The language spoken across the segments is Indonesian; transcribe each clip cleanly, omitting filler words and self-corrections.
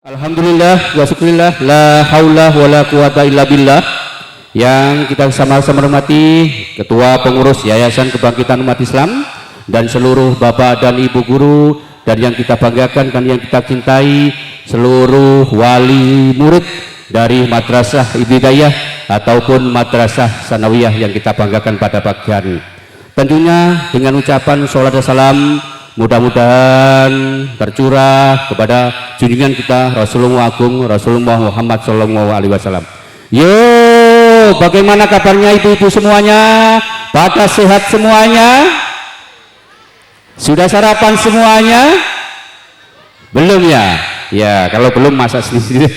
Alhamdulillah wa syukurillah la haula wa la quwata illa billah. Yang kita sama-sama hormati Ketua Pengurus Yayasan Kebangkitan Umat Islam dan seluruh Bapak dan Ibu guru, dan yang kita banggakan dan yang kita cintai seluruh wali murid dari Madrasah Ibtidaiyah ataupun Madrasah Sanawiyah yang kita banggakan pada pagi hari. Tentunya dengan ucapan sholawat dan salam mudah-mudahan tercurah kepada junjungan kita Rasulullah Agung Rasulullah Muhammad Sallallahu Alaihi Wasallam. Yo, bagaimana kabarnya ibu-ibu semuanya? Pada sehat semuanya? Sudah sarapan semuanya? Belum ya? Ya, kalau belum masak sendiri.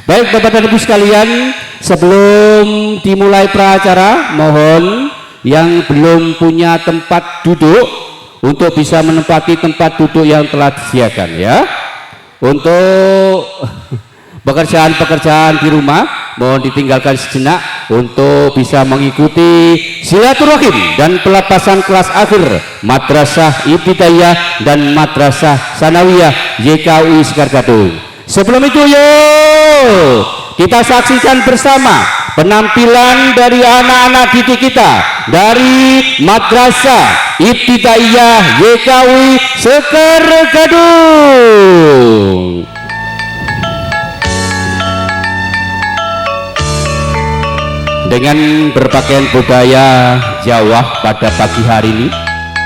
Baik Bapak dan Ibu sekalian, sebelum dimulai pracara, mohon yang belum punya tempat duduk untuk bisa menempati tempat duduk yang telah disediakan ya. Untuk pekerjaan-pekerjaan di rumah mohon ditinggalkan sejenak untuk bisa mengikuti silaturahim dan pelepasan kelas akhir Madrasah Ibtidaiyah dan Madrasah Sanawiyah YKUI Sekar Gadung. Sebelum itu yuk kita saksikan bersama penampilan dari anak-anak didik kita dari Madrasah Ibtidaiyah YKUI Sekar Gadung. Dengan berpakaian budaya Jawa pada pagi hari ini,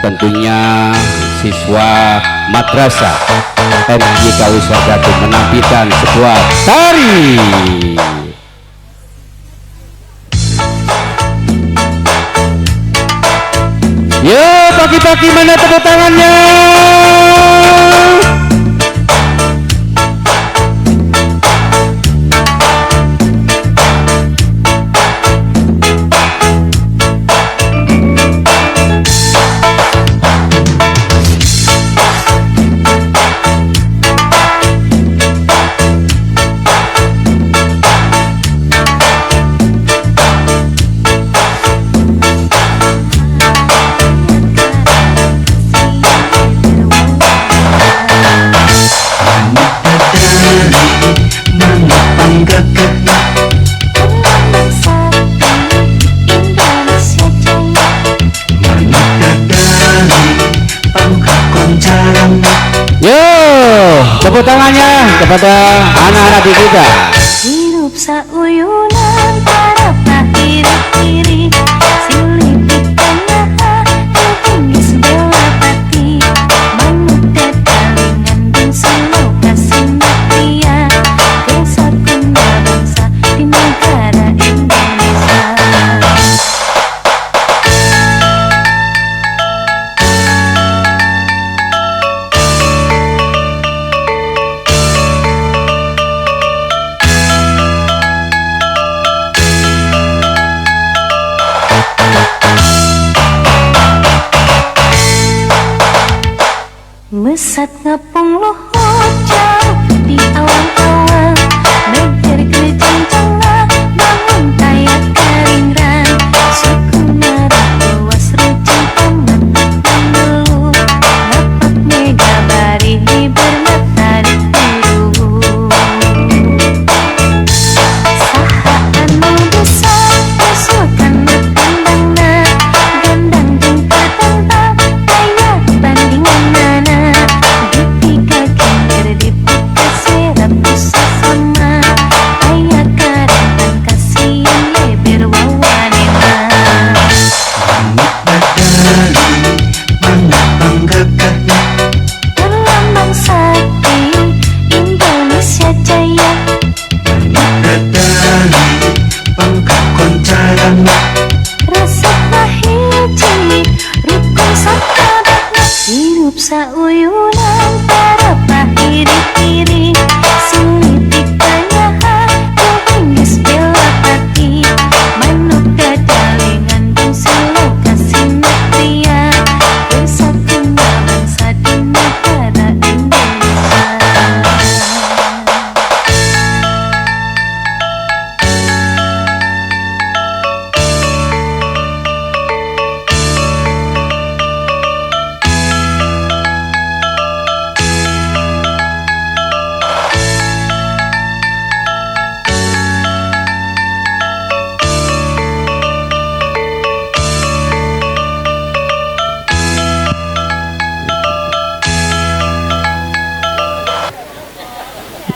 tentunya siswa Madrasah YKUI Sekar Gadung menampilkan sebuah tari. Yo, pagi-pagi mana tepuk tangannya? Tepuk tangannya kepada anak-anak di kita. Hidup sauyunan para iri-iri, silih di tengah tinggi sebelah pati, manut talingan dan selalu kasih mutia, kesatuan bangsa di negara Indonesia.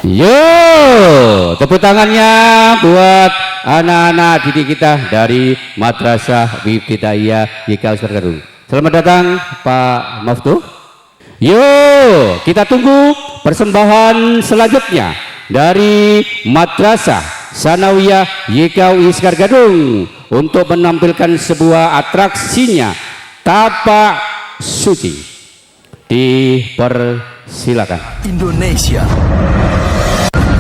Yo, tepuk tangannya buat anak-anak didik kita dari Madrasah Ibtidaiyah YK Uskar Gadung. Selamat datang Pak Maftuh. Yo, kita tunggu persembahan selanjutnya dari Madrasah Sanawiyah YK Uskar Gadung untuk menampilkan sebuah atraksinya tapak suci. Dipersilakan. Indonesia.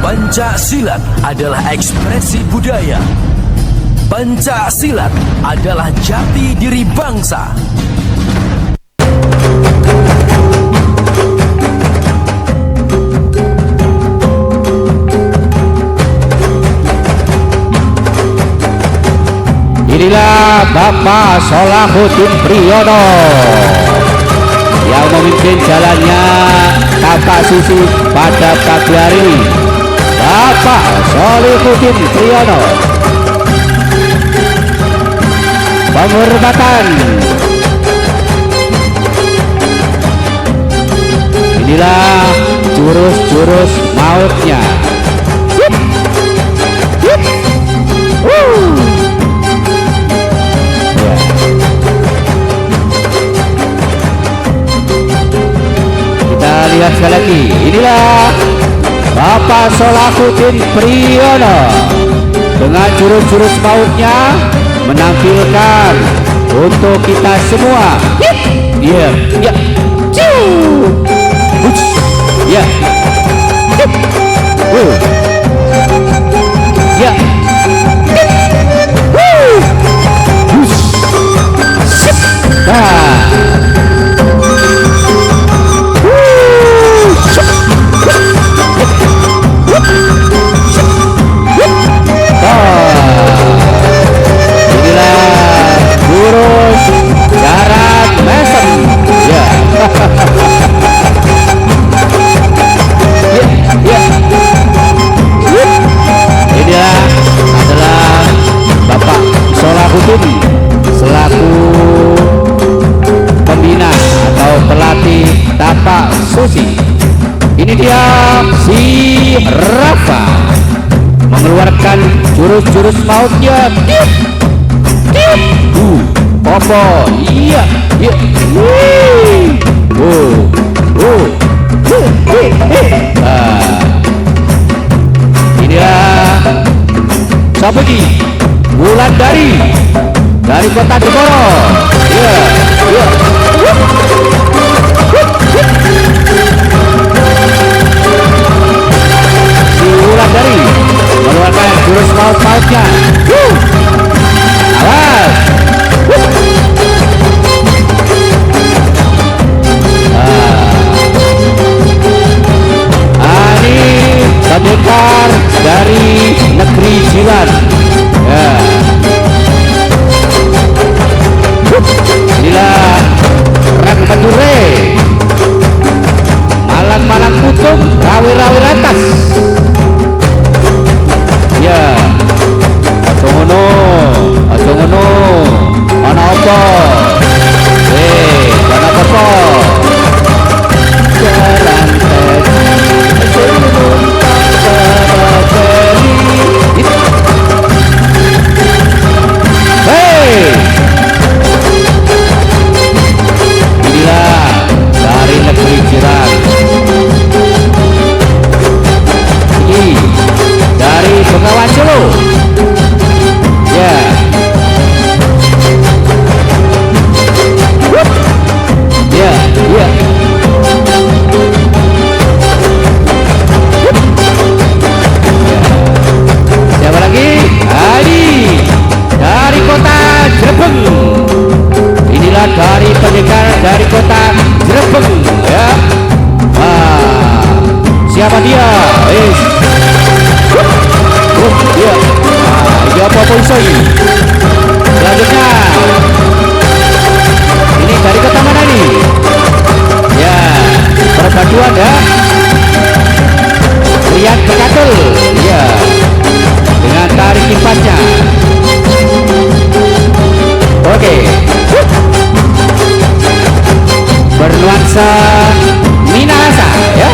Pancasilat adalah ekspresi budaya. Pancasilat adalah jati diri bangsa. Inilah Bapak Solahuddin Priyono yang memimpin jalannya tapak suci pada pagi hari ini. Bapak Solahuddin Priyono. Penghormatan. Inilah jurus-jurus mautnya. Kita lihat sekali lagi. Inilah Bapak Solahuddin Priyono dengan jurus-jurus mautnya menampilkan untuk kita semua. Ya, ya, ya, ya, selaku pembina atau pelatih tapak suci. Ini dia si Rafa mengeluarkan jurus-jurus mautnya. Popo, iya, iya, inilah Sabudi Wulandari dari Kota Jeporo. Ya, ya. Si Wulandari mengeluarkan jurus maut-mautnya. Awas. Ini pendekar dari negeri Jilan. Ya. Inilah Rang Pendure, Malang-malang putung, rawi-rawi atas. Ya, aja ngono, ana apa? Ana apa? Jalan inilah dari negeri jiran. Ini dari Bengawan Solo. Ya. Ya, ya. Siapa lagi? Adi dari kota Cirebon. Inilah dari pendekar dari kota Cirebon. Ya. Wah, siapa dia? Ya. Ya apa polisi? Selanjutnya, ini dari kota mana ini? Ya, perpaduan ya. Rian Pekatul. Ya. Dengan tarik kipasnya. Oke. Bernuansa Minahasa ya.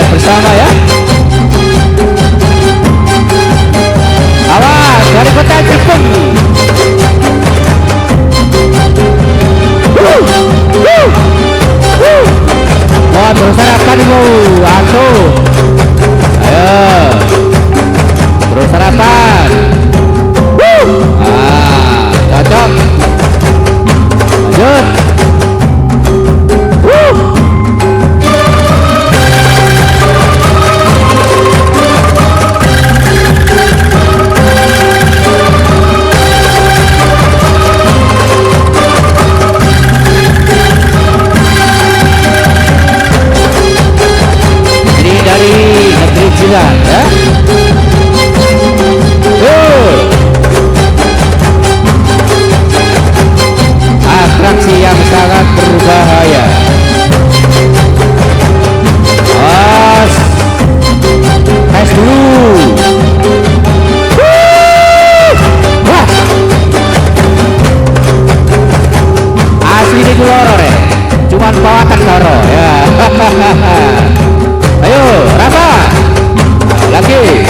bersama ya. Awas dari kota Jepun. Mohon bersarapan ibu, langsung. Ayo, bersarapan. Cocok. Lanjut. Ini dari negeri Jiran ya. Atraksi yang sangat berbahaya. Awas, tes dulu. Wah, asli ini loro ya, cuman bawatan loro ya. Ayo, rasa lagi.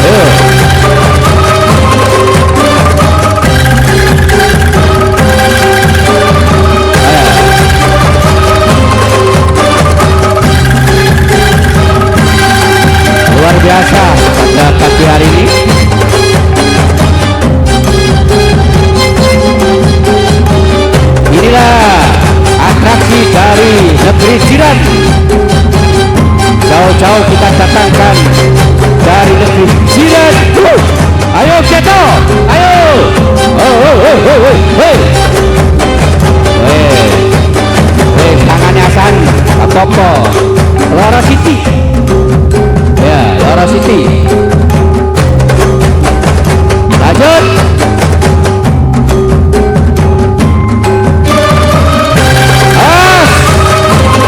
Ayo. Luar biasa pada pagi hari ini. Inilah atraksi dari negeri jiran. Jauh-jauh kita datangkan dari negeri jiran. Ayo Keto, ayo. Tangannya Hasan, apa-apa. Loro City. Ya, Loro City. Lanjut.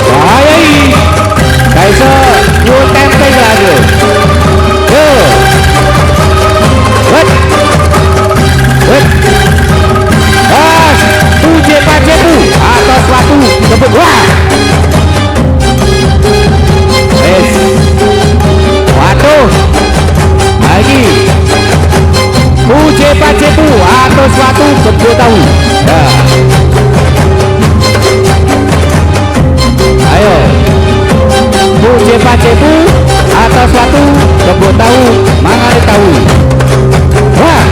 Bahaya ini. Kaiso nyuwun tempe lagi. Yo. Wet. Puje pacepu atau suatu sebut wah. Waduh. Lagi. Puje pacepu atau suatu sebut tahu. Ya. Ayo. Puje pacepu atau suatu sebut tahu mangali tahu. Wah.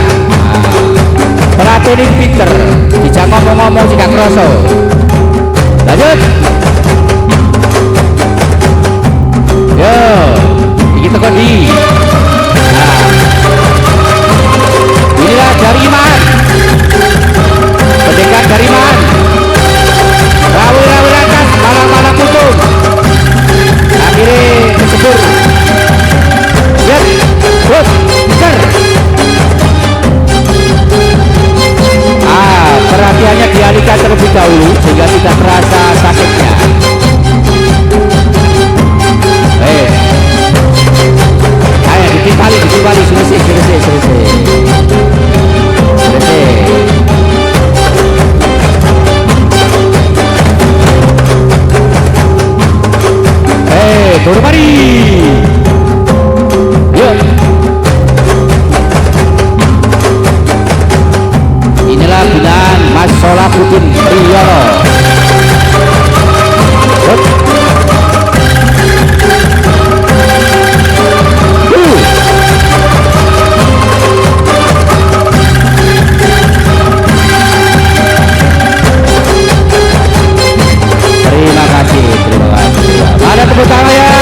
Pelatih pinter, bisa ngomong-ngomong jika kroso. Lanjut. Yo, ini tekan di. Nah. Inilah jariman. Pendekat jariman. Rawi-rawi atas, malang-malang kutung. Akhirnya kesebur. Yep, bus, ker. Perhatiannya dialihkan terlebih dahulu sehingga tidak terasa sakitnya. Ayo ditimpali, selesai. Turun mari. Yuk. Inilah binaan Mas Solahuddin Priyono. Terima kasih. Ada tepuk tangan ya.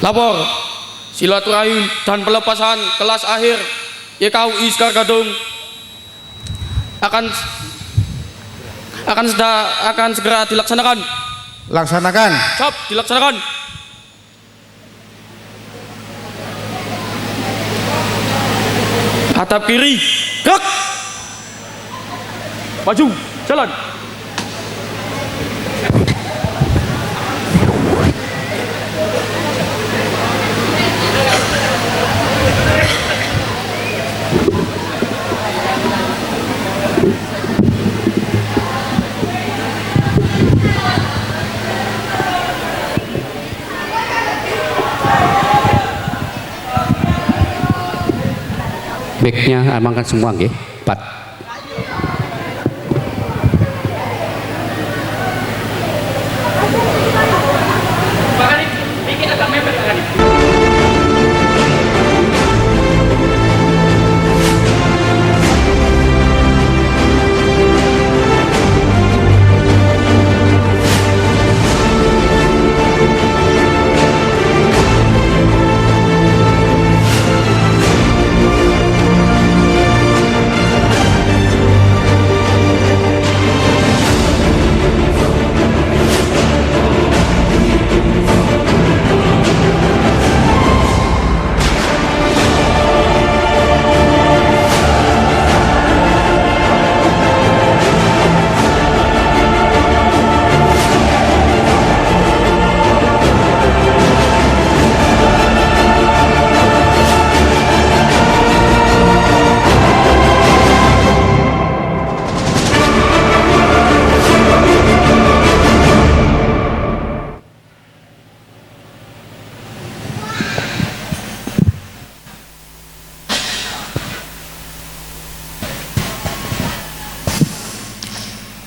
Lapor silaturahim dan pelepasan kelas akhir YKUI Sekar Gadung akan segera dilaksanakan. Laksanakan. Siap, dilaksanakan. Hadap kiri, gerak. Maju, jalan. Backnya amankan semua nggih. 4.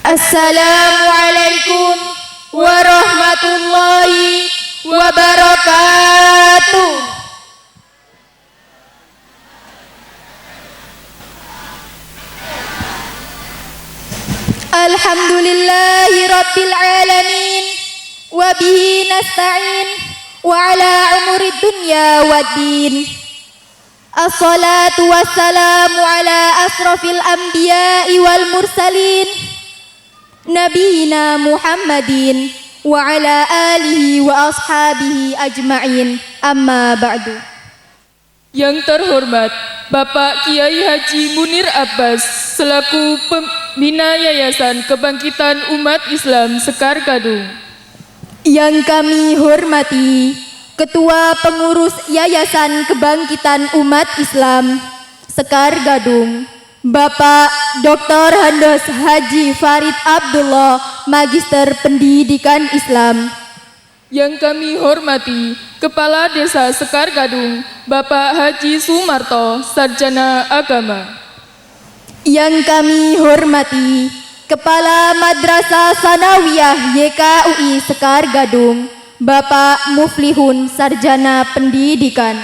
Assalamualaikum warahmatullahi wabarakatuh. Alhamdulillahi rabbil alamin wa bihi nasta'in wa ala umuri dunya waddin. Assalatu wassalamu ala asrafil anbiya'i wal mursalin Nabiyina Muhammadin wa ala alihi wa ashabihi ajma'in, amma ba'du. Yang terhormat Bapak Kiai Haji Munir Abbas selaku pembina Yayasan Kebangkitan Umat Islam Sekar Gadung. Yang kami hormati Ketua Pengurus Yayasan Kebangkitan Umat Islam Sekar Gadung, Bapak Dr. Handos Haji Farid Abdullah, Magister Pendidikan Islam. Yang kami hormati Kepala Desa Sekar Gadung, Bapak Haji Sumarto, Sarjana Agama. Yang kami hormati Kepala Madrasah Sanawiyah YKUI Sekar Gadung, Bapak Muflihun, Sarjana Pendidikan.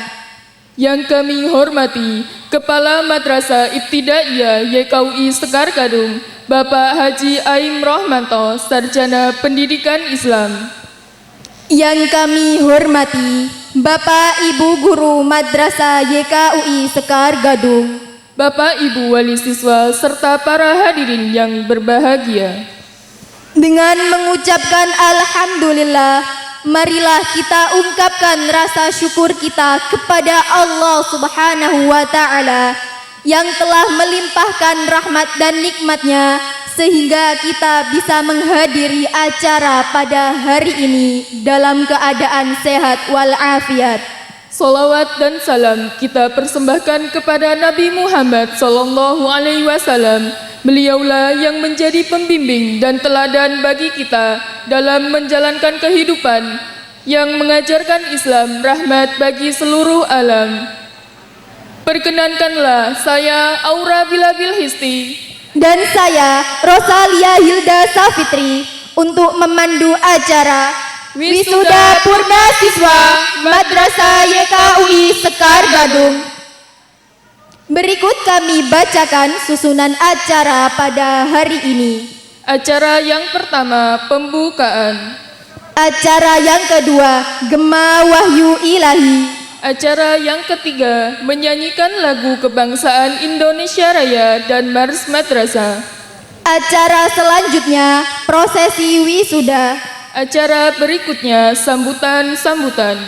Yang kami hormati Kepala Madrasah Ibtidaiyah YKUI Sekar Gadung, Bapak Haji Aim Rohmanto, Sarjana Pendidikan Islam. Yang kami hormati Bapak Ibu Guru Madrasah YKUI Sekar Gadung, Bapak Ibu Wali Siswa serta para hadirin yang berbahagia. Dengan mengucapkan Alhamdulillah, marilah kita ungkapkan rasa syukur kita kepada Allah Subhanahu wa Ta'ala yang telah melimpahkan rahmat dan nikmatnya sehingga kita bisa menghadiri acara pada hari ini dalam keadaan sehat walafiat. Salawat dan salam kita persembahkan kepada Nabi Muhammad SAW. Beliaulah yang menjadi pembimbing dan teladan bagi kita dalam menjalankan kehidupan, yang mengajarkan Islam rahmat bagi seluruh alam. Perkenankanlah saya Aura Bilabil Histi Dan saya Rosalia Hilda Safitri untuk memandu acara Wisuda Purna Siswa Madrasah YKUI Sekar Gadung. Berikut kami bacakan susunan acara pada hari ini. Acara yang pertama, pembukaan. Acara yang kedua, Gema Wahyu Ilahi. Acara yang ketiga, menyanyikan lagu kebangsaan Indonesia Raya dan Mars Madrasah. Acara selanjutnya, prosesi wisuda. Acara berikutnya, sambutan-sambutan.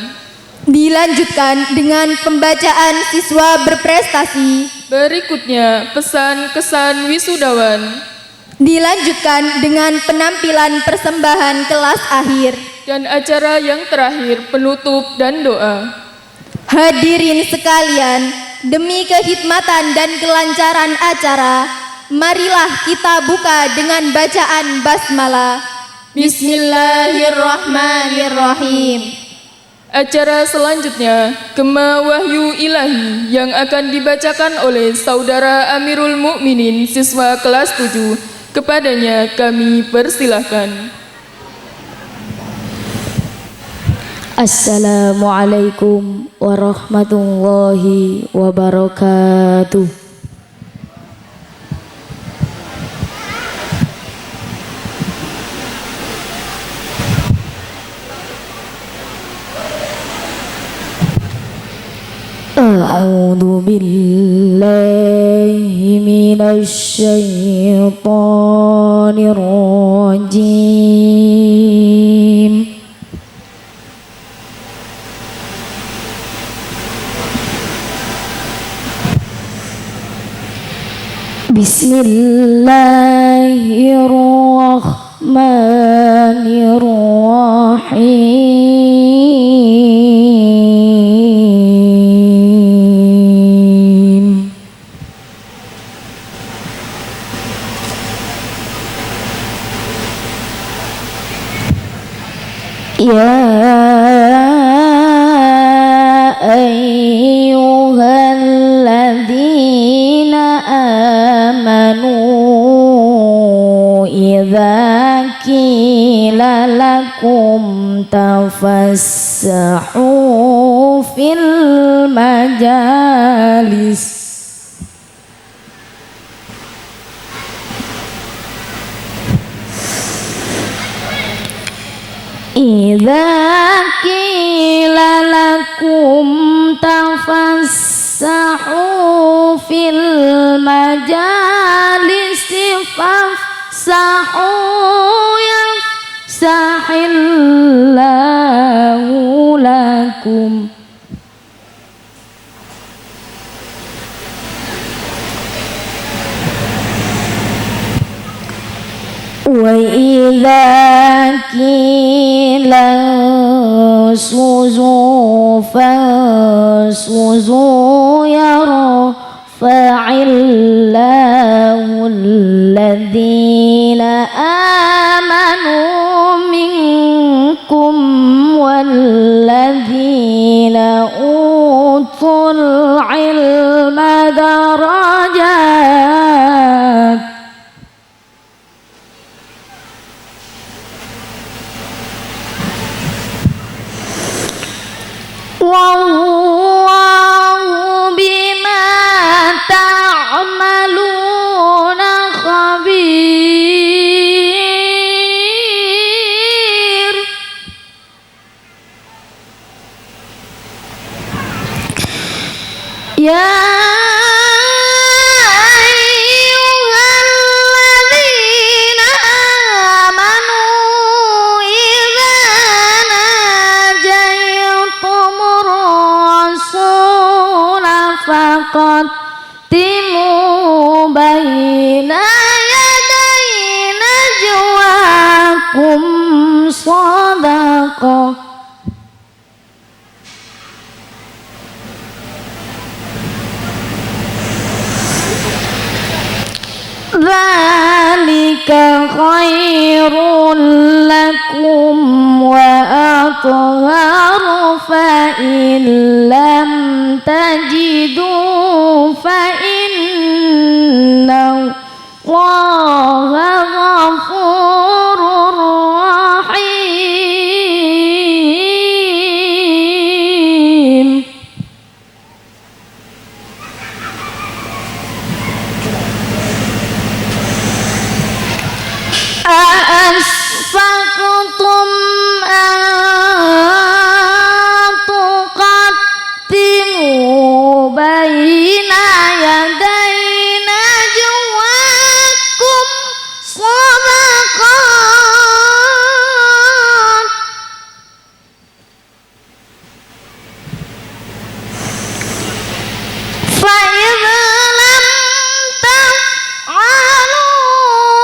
Dilanjutkan dengan pembacaan siswa berprestasi. Berikutnya, pesan-kesan wisudawan. Dilanjutkan dengan penampilan persembahan kelas akhir. Dan acara yang terakhir, penutup dan doa. Hadirin sekalian, demi kehikmatan dan kelancaran acara, marilah kita buka dengan bacaan basmalah. Bismillahirrahmanirrahim. Acara selanjutnya, Gema Wahyu Ilahi yang akan dibacakan oleh Saudara Amirul Mukminin siswa kelas 7. Kepadanya kami persilahkan. Assalamualaikum warahmatullahi wabarakatuh. A'udzu billahi minasy syaithanir rajim. Bismillahirrahmanirrahim. Ya ayyuhalladzina amanu idza qila lakum tafassahu fil majalis idza qila lakum tafassahu fil majalisi fafsahu yafsahillahu lakum. Wa idza qila suzu fasuzu yarfa'illahu alladhina amanu minkum walladhina utul ilma darajat. Wallahu bima ta'maluna khabir. Ya ayyuhalladzina amanu idza najaytumur rasula faqaddimu baina yaday najwakum shadaqah. Dzalika khairul lakum wa atharu fa in lam tajidu fa inna Allaha ghafurur rahim. أأشفقتم baina yaday najwakum sadaqat fa idza lam taf'alu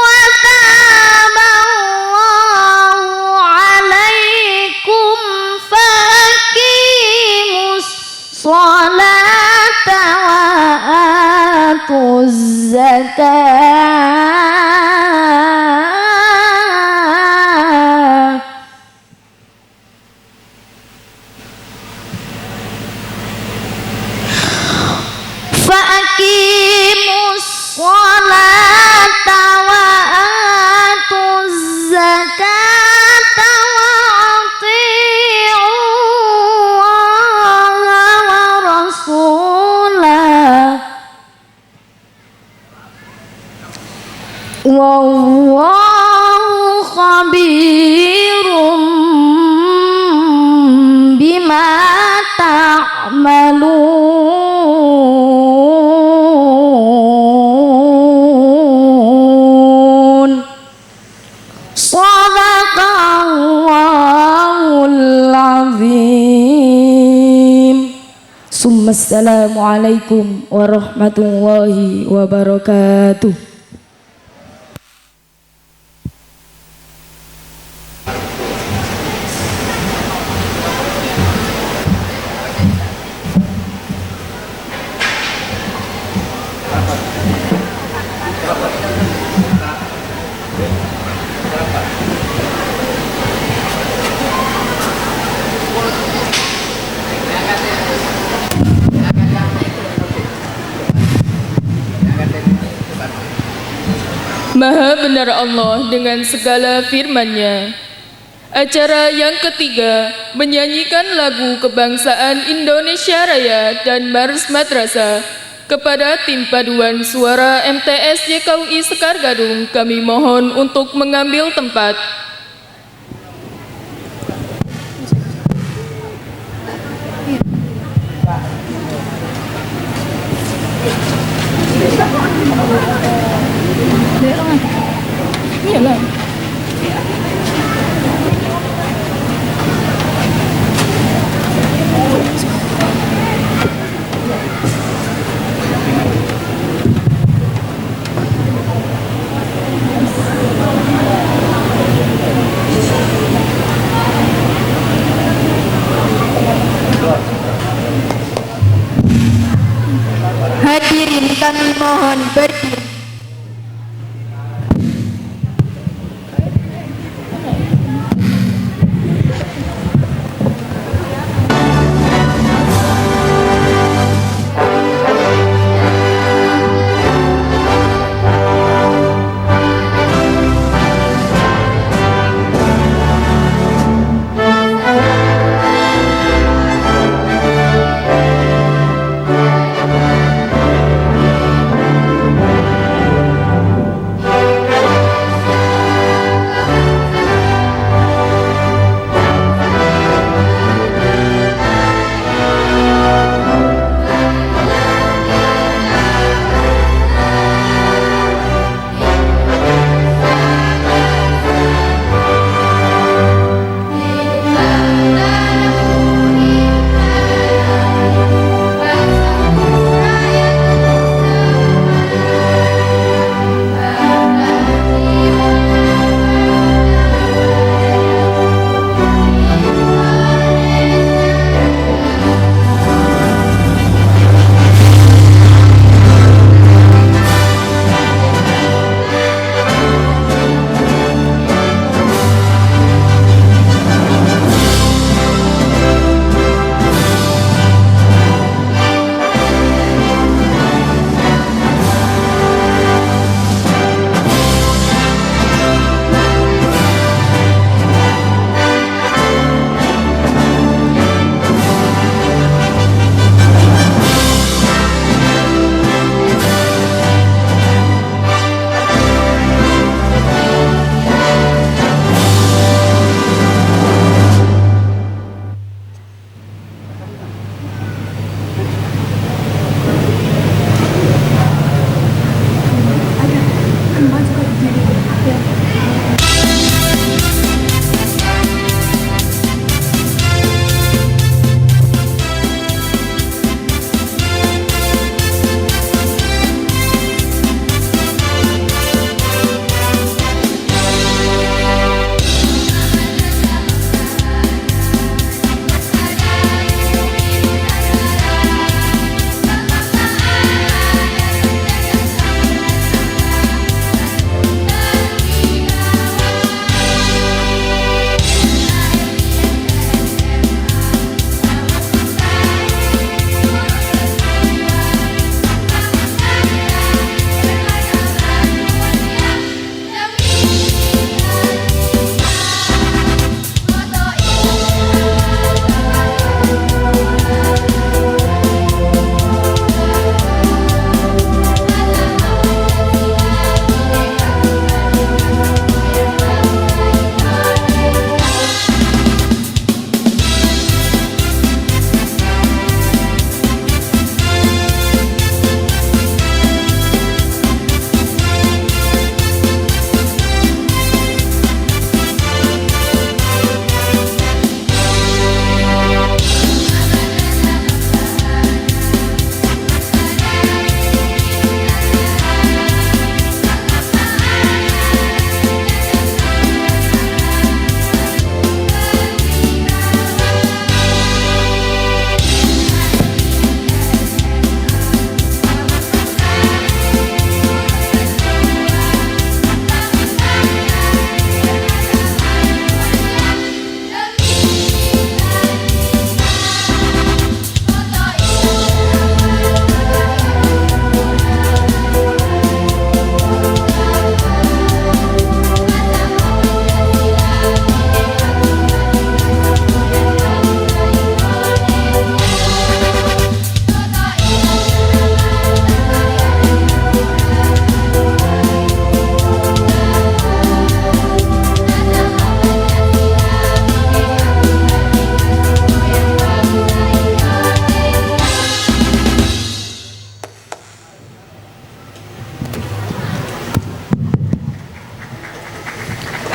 wa taballahu 'alaikum faqimus sholata wa atuz zakah faqimus sholata wa atuz zakata wa ati'u Allaha wa rasulah wallahu khabirum bima ta'malun Shadaqallahul azim. Assalamualaikum warahmatullahi wabarakatuh. Maha benar Allah dengan segala firman-Nya. Acara yang ketiga menyanyikan lagu kebangsaan Indonesia Raya dan Mars Madrasah. Kepada tim paduan suara MTS YKUI Sekar Gadung kami mohon untuk mengambil tempat. Hadirin kami mohon berdiri.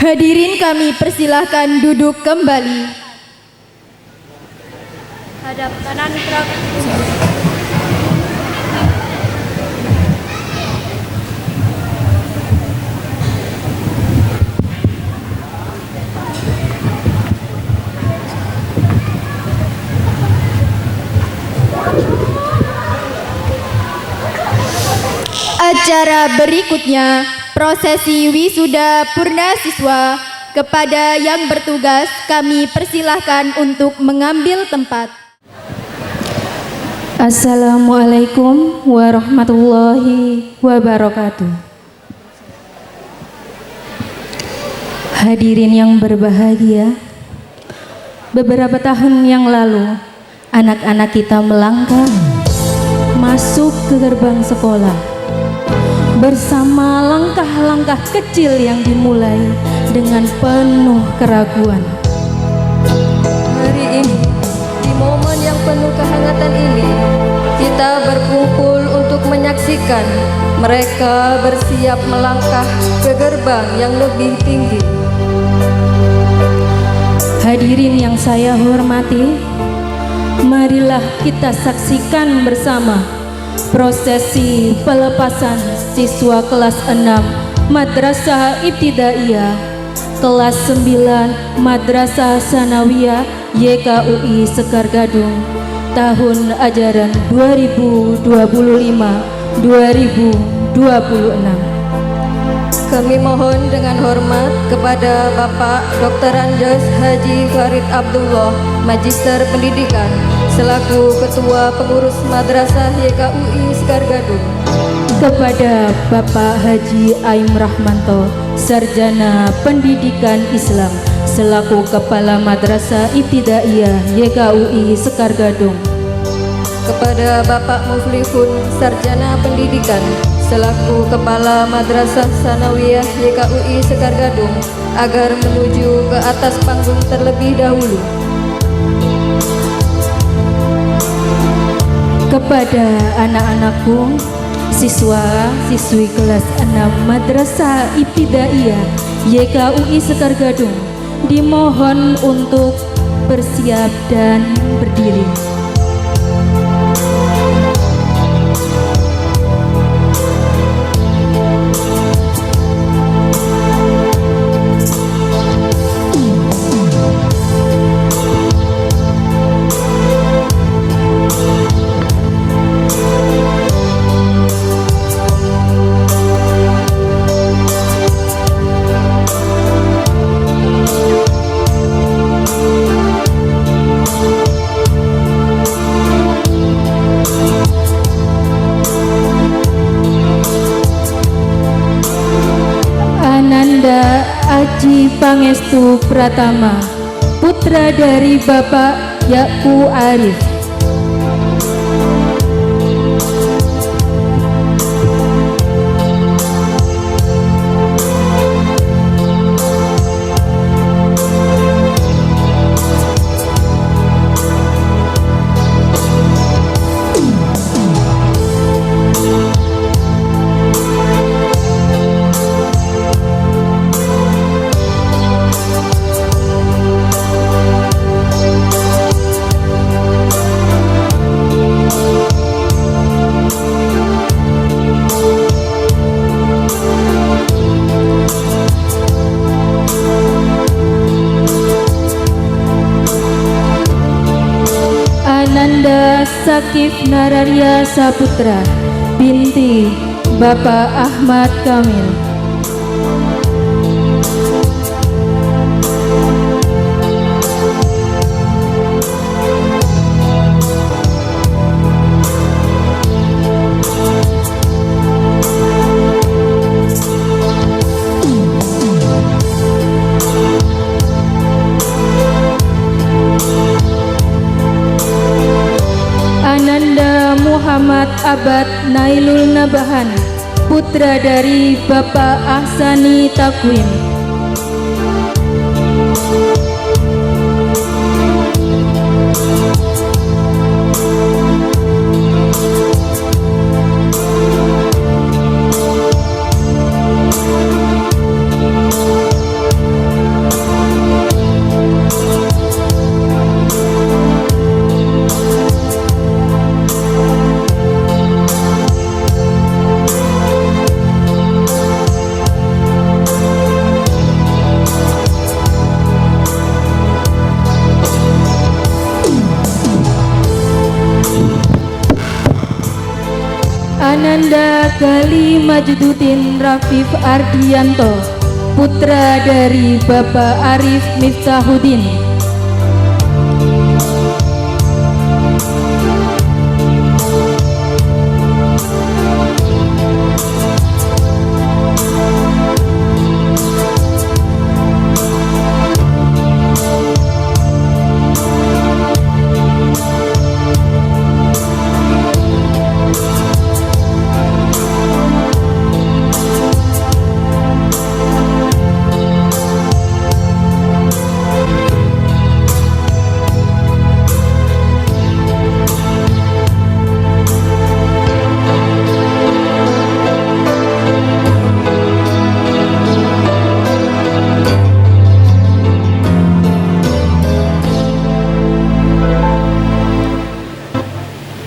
Hadirin kami persilahkan duduk kembali. Hadap kanan gerak. Acara berikutnya, prosesi wisuda purna siswa. Kepada yang bertugas, kami persilahkan untuk mengambil tempat. Assalamualaikum warahmatullahi wabarakatuh. Hadirin yang berbahagia, beberapa tahun yang lalu anak-anak kita melangkah masuk ke gerbang sekolah bersama langkah-langkah kecil yang dimulai dengan penuh keraguan. Hari ini, di momen yang penuh kehangatan ini, kita berkumpul untuk menyaksikan mereka bersiap melangkah ke gerbang yang lebih tinggi. Hadirin yang saya hormati, marilah kita saksikan bersama prosesi pelepasan siswa kelas 6 Madrasah Ibtidaiyah, kelas 9 Madrasah Sanawiyah YKUI Sekar Gadung, tahun ajaran 2025-2026. Kami mohon dengan hormat kepada Bapak Dr. Andes Haji Farid Abdullah, Magister Pendidikan, selaku Ketua Pengurus Madrasah YKUI Sekar Gadung. Kepada Bapak Haji Aim Rahmanto, Sarjana Pendidikan Islam, selaku Kepala Madrasah Ibtidaiyah YKUI Sekar Gadung. Kepada Bapak Muflihun, Sarjana Pendidikan, selaku Kepala Madrasah Sanawiyah YKUI Sekar Gadung, agar menuju ke atas panggung terlebih dahulu. Kepada anak-anakku, siswa-siswi kelas 6 Madrasah Ibtidaiyah YKUI Sekar Gadung, dimohon untuk bersiap dan berdiri. Aji Pangestu Pratama, putra dari Bapak Yaku Arif. Ananda Sakif Nararia Saputra, binti Bapak Ahmad Kamil. Ananda Muhammad Abad Nailul Nabahan, putra dari Bapak Ahsani Takwim. Ananda Gali Majduddin Rafif Ardianto, putra dari Bapak Arif Miftahuddin.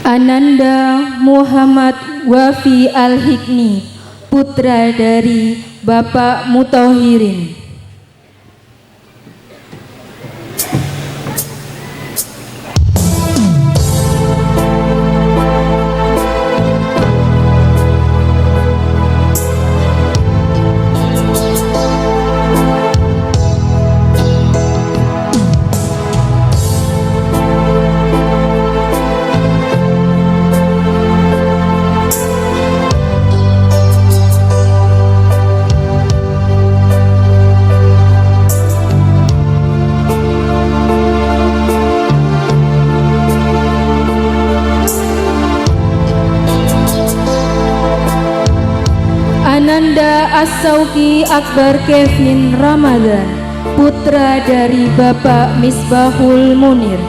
Ananda Muhammad Wafi Al-Hikni, putra dari Bapak Muthahirin. Ananda As-Sauki Akbar Kevin Ramadan, putra dari Bapak Misbahul Munir.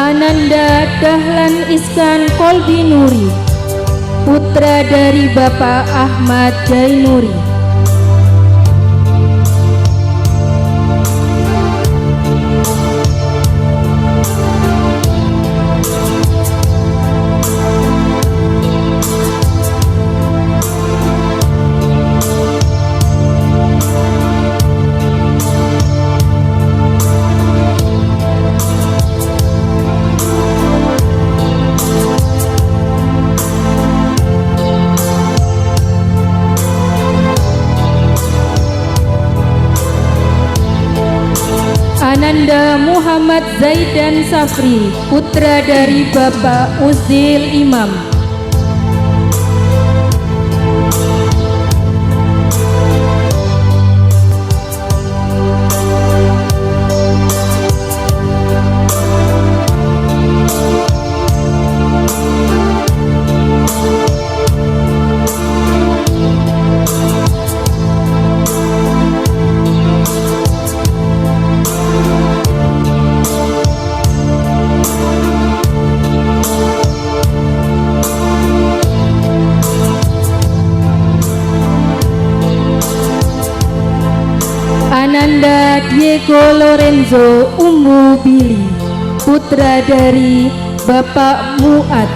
Ananda Dahlan Iskan Kolbi Nuri, putra dari Bapak Ahmad Jainuri. Ananda Muhammad Zaidan Safri, putra dari Bapak Uzil Imam. Ananda Diego Lorenzo Umbu Billy, putra dari Bapak Muat.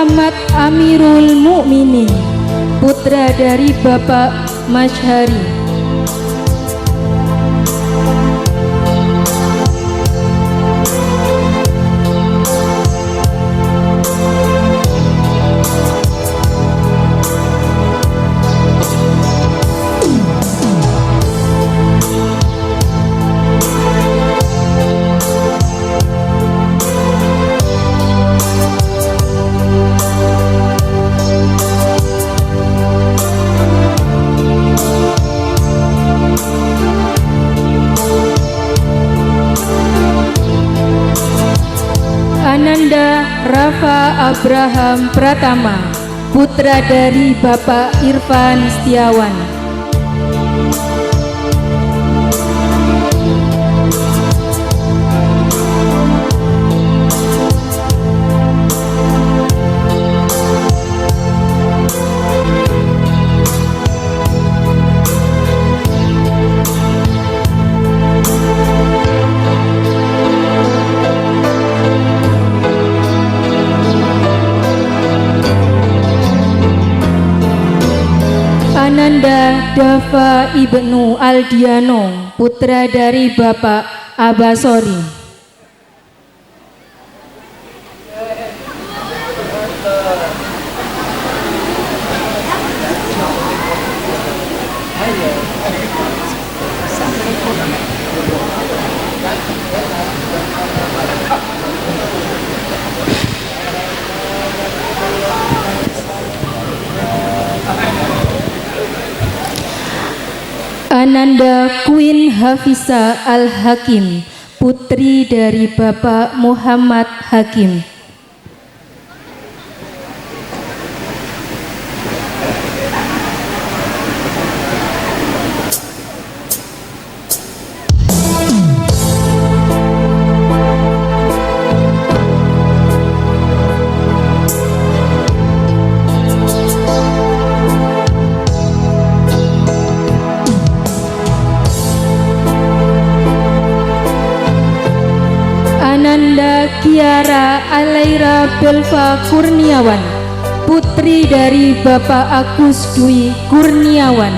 Muhammad Amirul Mukminin, putra dari Bapak Masyhari. Ananda Rafa Abraham Pratama, putra dari Bapak Irfan Setiawan. Ananda Dava Ibnu Aldiano, putra dari Bapak Abasori. Ananda Queen Hafiza Al-Hakim, putri dari Bapak Muhammad Hakim. Ananda Kiara Alaira Belva Kurniawan, putri dari Bapak Agus Dwi Kurniawan.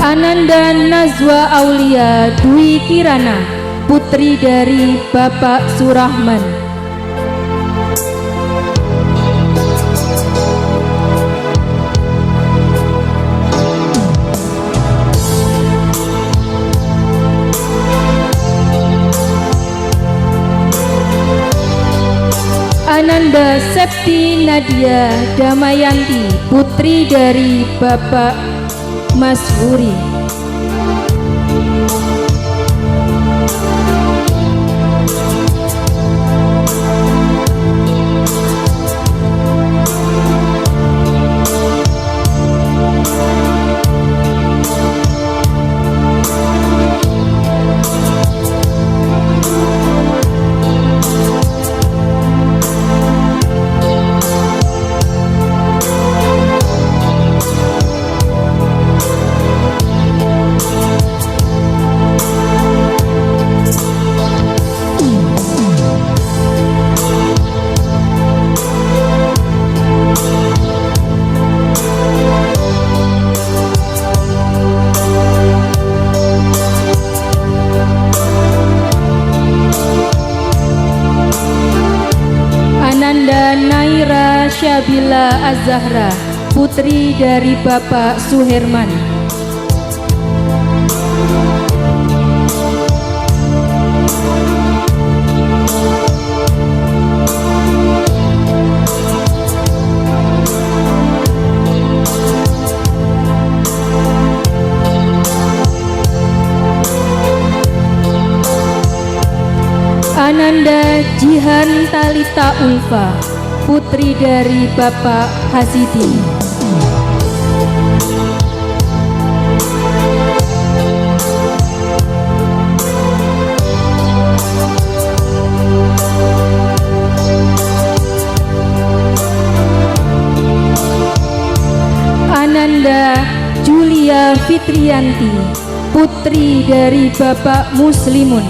Ananda Nazwa Aulia Dwi Kirana, putri dari Bapak Surahman. Ananda Septi Nadia Damayanti, putri dari Bapak Masuri. Ananda Naira Syabila Az-Zahra, putri dari Bapak Suherman. Ananda Jihan Talita Ulfa, putri dari Bapak Hasidi. Yulia Fitrianti, putri dari Bapak Muslimun.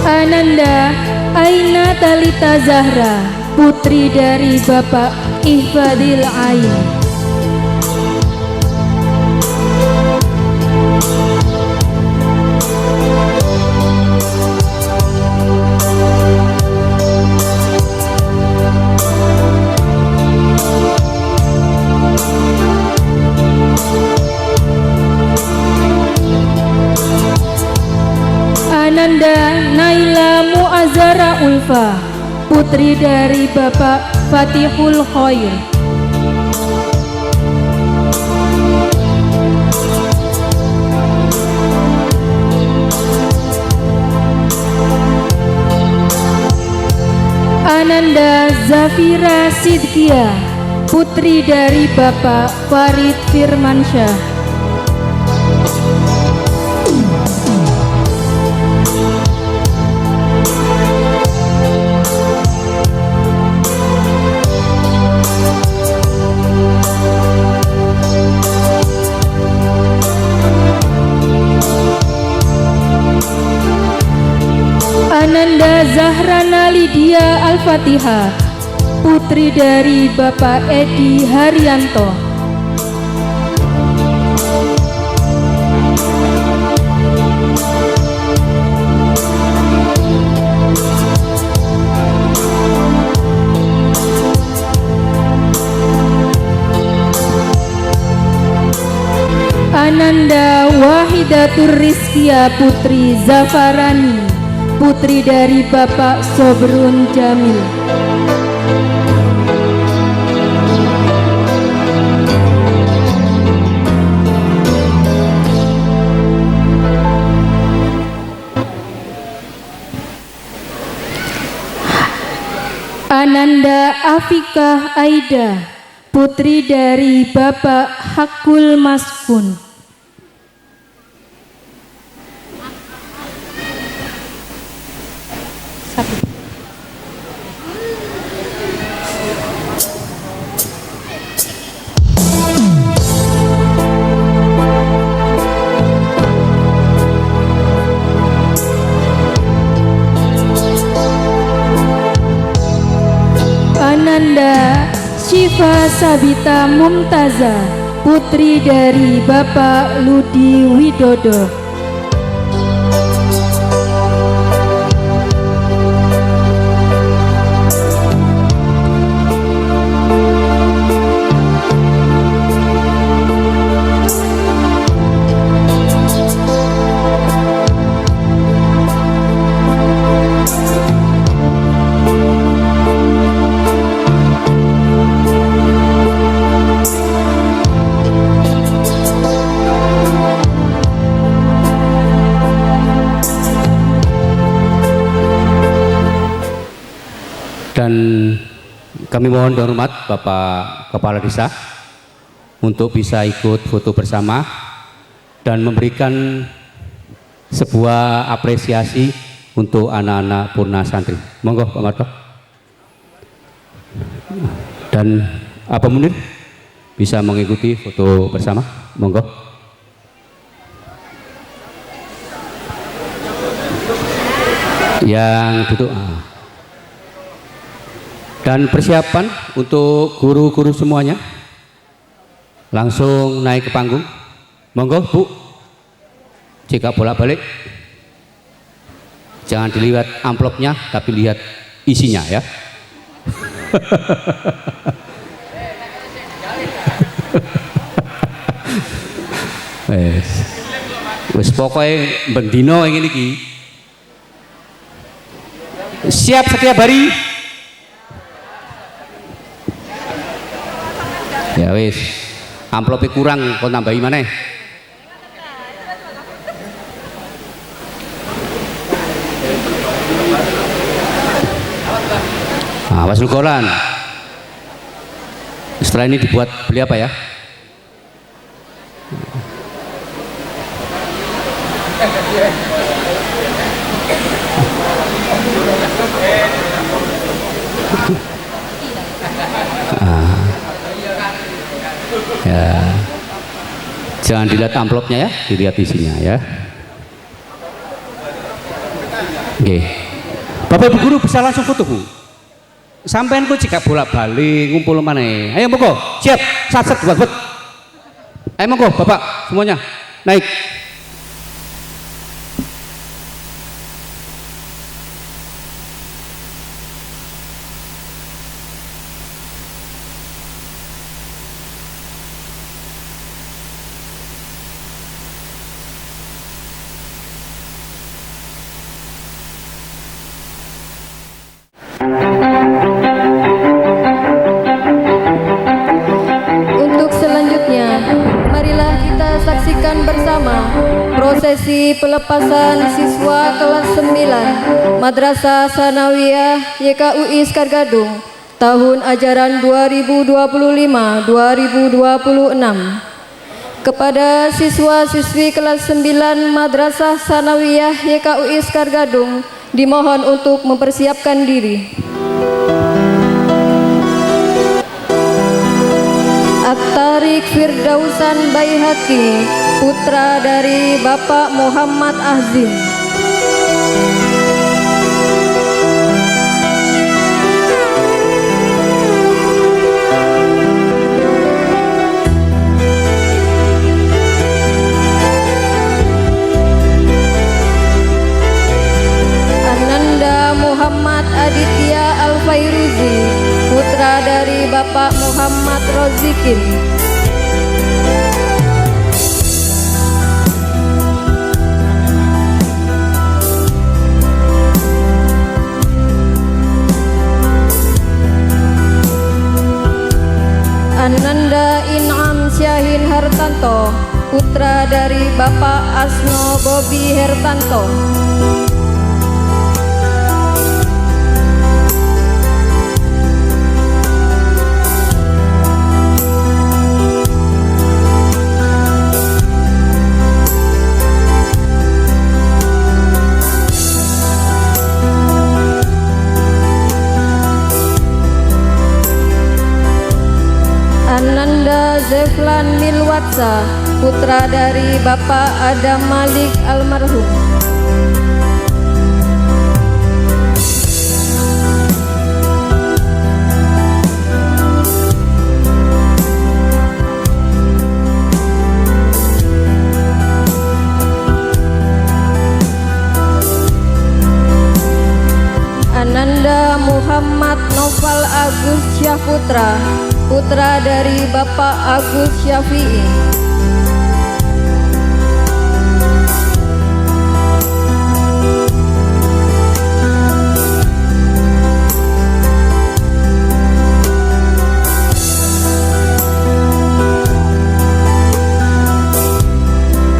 Ananda Aina Talita Zahra, putri dari Bapak Ihfadil Ain. Ananda Naila Muazzara Ulfa, putri dari Bapak Fatihul Khair. Ananda Zafira Sidkia, putri dari Bapak Farid Firmansyah. Ananda Zahrana Lydia Al-Fatihah, putri dari Bapak Edi Haryanto. Ananda Wahidatur Rizkia putri Zafarani, putri dari Bapak Sobrun Jamil. Ananda Afikah Aida, putri dari Bapak Hakul Maskun. Ananda Syifa Sabita Mumtaza, putri dari Bapak Ludi Widodo. Dan kami mohon dengan hormat Bapak Kepala Desa untuk bisa ikut foto bersama dan memberikan sebuah apresiasi untuk anak-anak Purna Santri. Monggo Pak Marto. Dan Apa Munir bisa mengikuti foto bersama. Monggo. Yang duduk. Dan persiapan untuk guru-guru semuanya langsung naik ke panggung. Monggo Bu, jika bolak-balik jangan dilihat amplopnya tapi lihat isinya ya. Wes pokoknya bendino yang ini siap setiap hari. Ya wis, amplopnya kurang, kau tambahi mana? Wasul Quran. Setelah ini dibuat beli apa ya? Ya. Jangan dilihat amplopnya ya, dilihat isinya ya. Oke. Bapak Ibu guru bisa langsung foto Bu. Sampean ku jika bolak-balik ngumpul mana? Ayo monggo, siap, sat buat. Ayo monggo Bapak semuanya naik. Untuk selanjutnya, marilah kita saksikan bersama prosesi pelepasan siswa kelas 9 Madrasah Sanawiyah YKUI Skargadung tahun ajaran 2025-2026. Kepada siswa-siswi kelas 9 Madrasah Sanawiyah YKUI Skargadung dimohon untuk mempersiapkan diri. At-Tariq Firdausan Baihaqi, putra dari Bapak Muhammad Azim. Ananda Muhammad Aditya Al-Fairuzi, putra dari Bapak Muhammad Rozikin. Ananda In'am Syahin Hartanto, putra dari Bapak Asno Bobi Hertanto. Ananda Zeflan Milwatsa, putra dari Bapak Adam Malik almarhum. Ananda Muhammad Noval Agus Syahputra, putra dari Bapak Agus Syafi'i.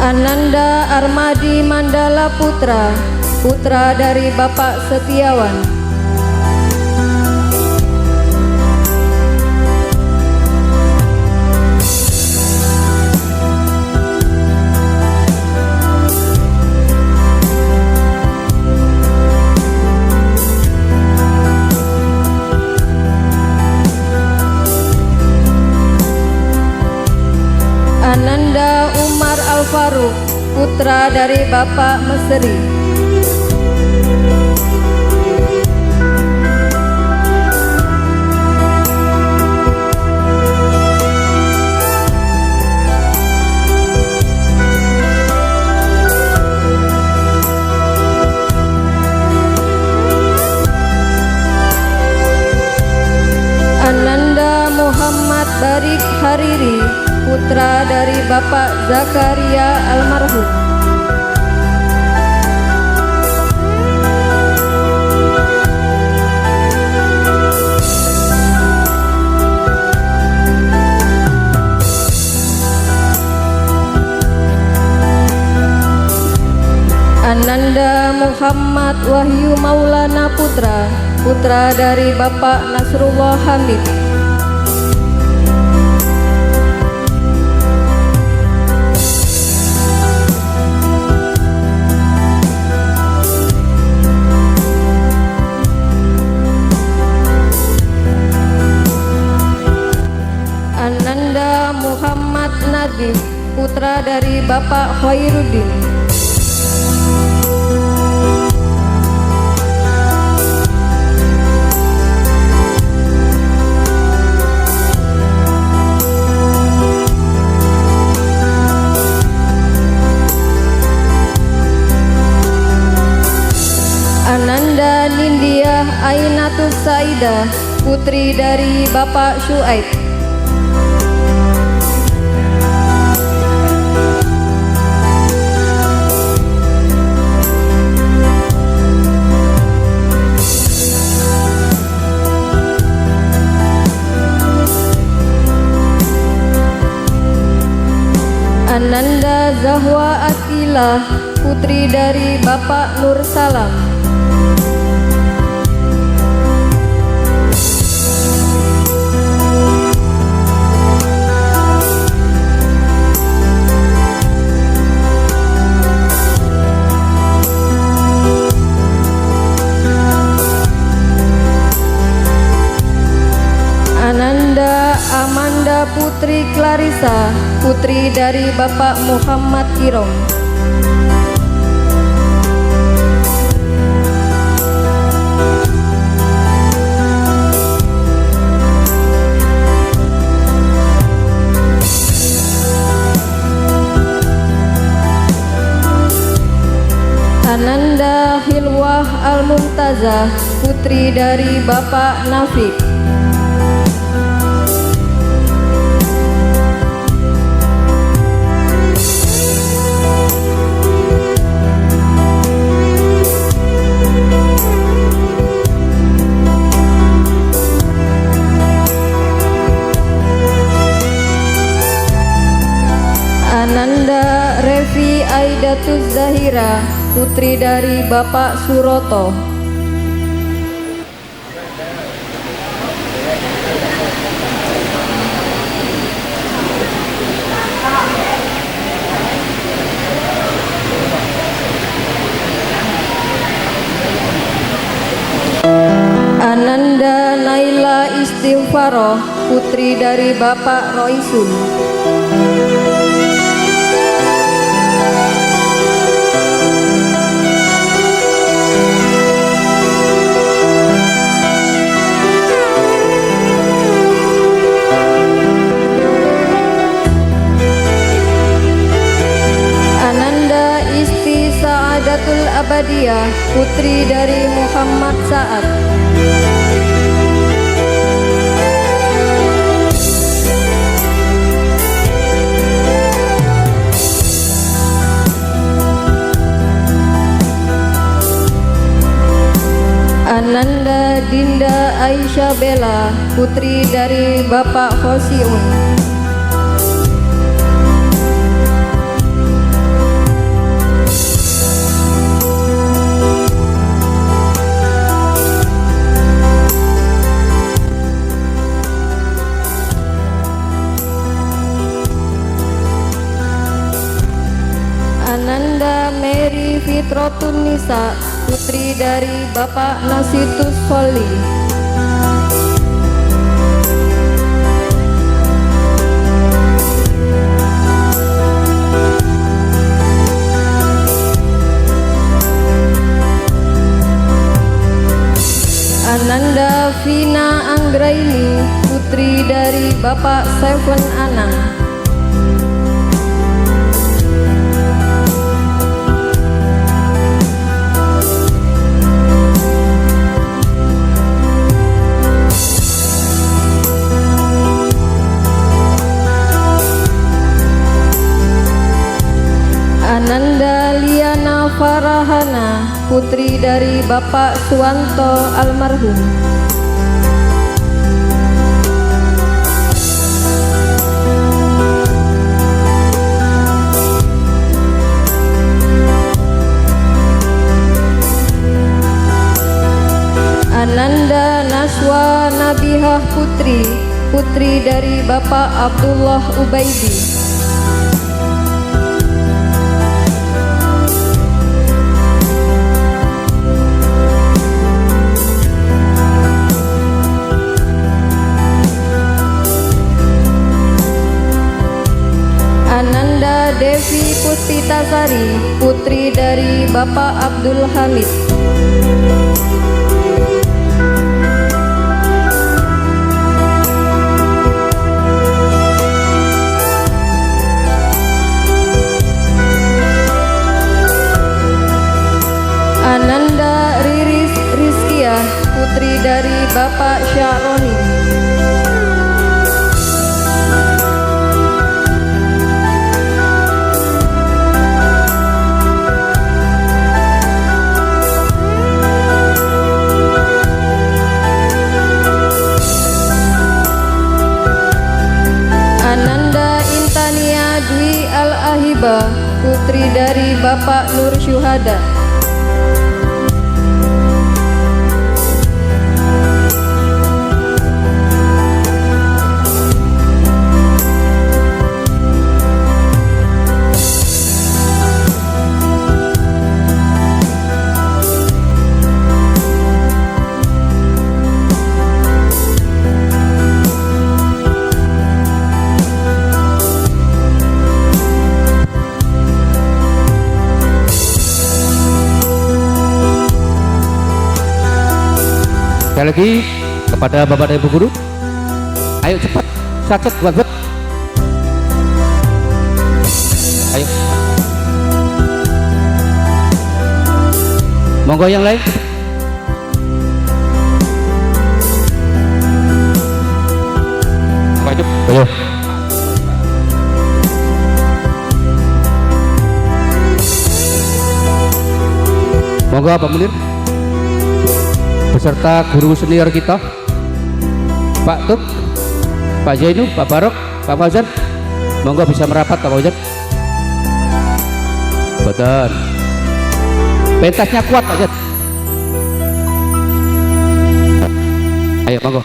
Ananda Armadi Mandala Putra, putra dari Bapak Setiawan. Ananda Umar Al-Faruq, putra dari Bapak Mesri. Ananda Muhammad Barik Hariri, putra dari Bapak Zakaria almarhum. Ananda Muhammad Wahyu Maulana Putra, putra dari Bapak Nasrullah Hamid. Ananda Muhammad Nadif, putra dari Bapak Khairuddin. Ananda Nindiyah Ainatus Saidah, putri dari Bapak Syuaib. Ananda Zahwa Akilah, putri dari Bapak Nur Salam. Ananda Amanda Putri Clarissa, putri dari Bapak Muhammad Kirom. Ananda Hilwah Al-Mumtazah, putri dari Bapak Nafik. Ananda Revi Aidatus Zahira, putri dari Bapak Suroto. Ananda Naila Istighfaroh, putri dari Bapak Roisun. Sa'adatul Abadiyah, putri dari Muhammad Sa'ad. Ananda Dinda Aisyah Bella, putri dari Bapak Khosiun. Ananda Mary Fitrotun Nisa, putri dari Bapak Nasitus Soli. Ananda Vina Anggraini, putri dari Bapak Seven Anang. Ananda Liana Farahana, putri dari Bapak Suwanto almarhum. Syifa Nabihah Putri, putri dari Bapak Abdullah Ubaidi. Ananda Devi Puspitasari, putri dari Bapak Abdul Hamid. Ananda Riris Rizkiah, putri dari Bapak Syaroni. Ananda Intania Dwi Al-Ahiba, putri dari Bapak Nur Syuhada. Sekali lagi kepada Bapak dan Ibu guru, ayo cepat, sacet, buat. Ayo, monggo yang lain. Maju, ayo. Monggo Pak Munir beserta guru senior kita, Pak Tuk, Pak Zainu, Pak Barok, Pak Fauzan, monggo bisa merapat Pak Fauzan. Betul, pentasnya kuat Pak Fauzan. Ayo monggo.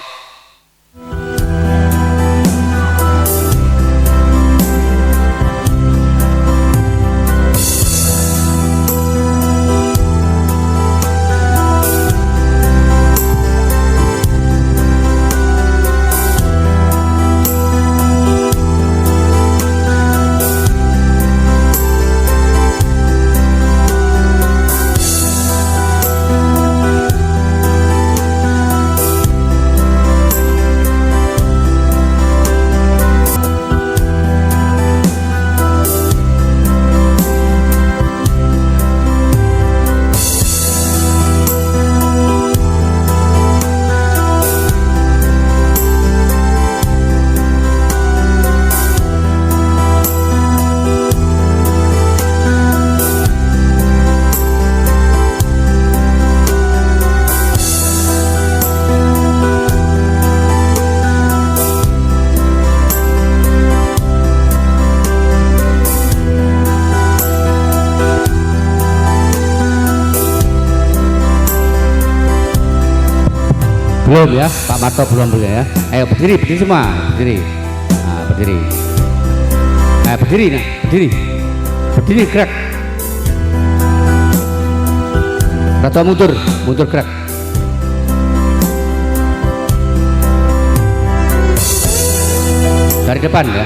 Belum ya, Pak Marto belum ya. Ayo berdiri, berdiri semua, berdiri. Nah, berdiri. Nah, berdiri, nah, berdiri. Berdiri gerak. Atau mundur, mundur gerak. Dari depan ya.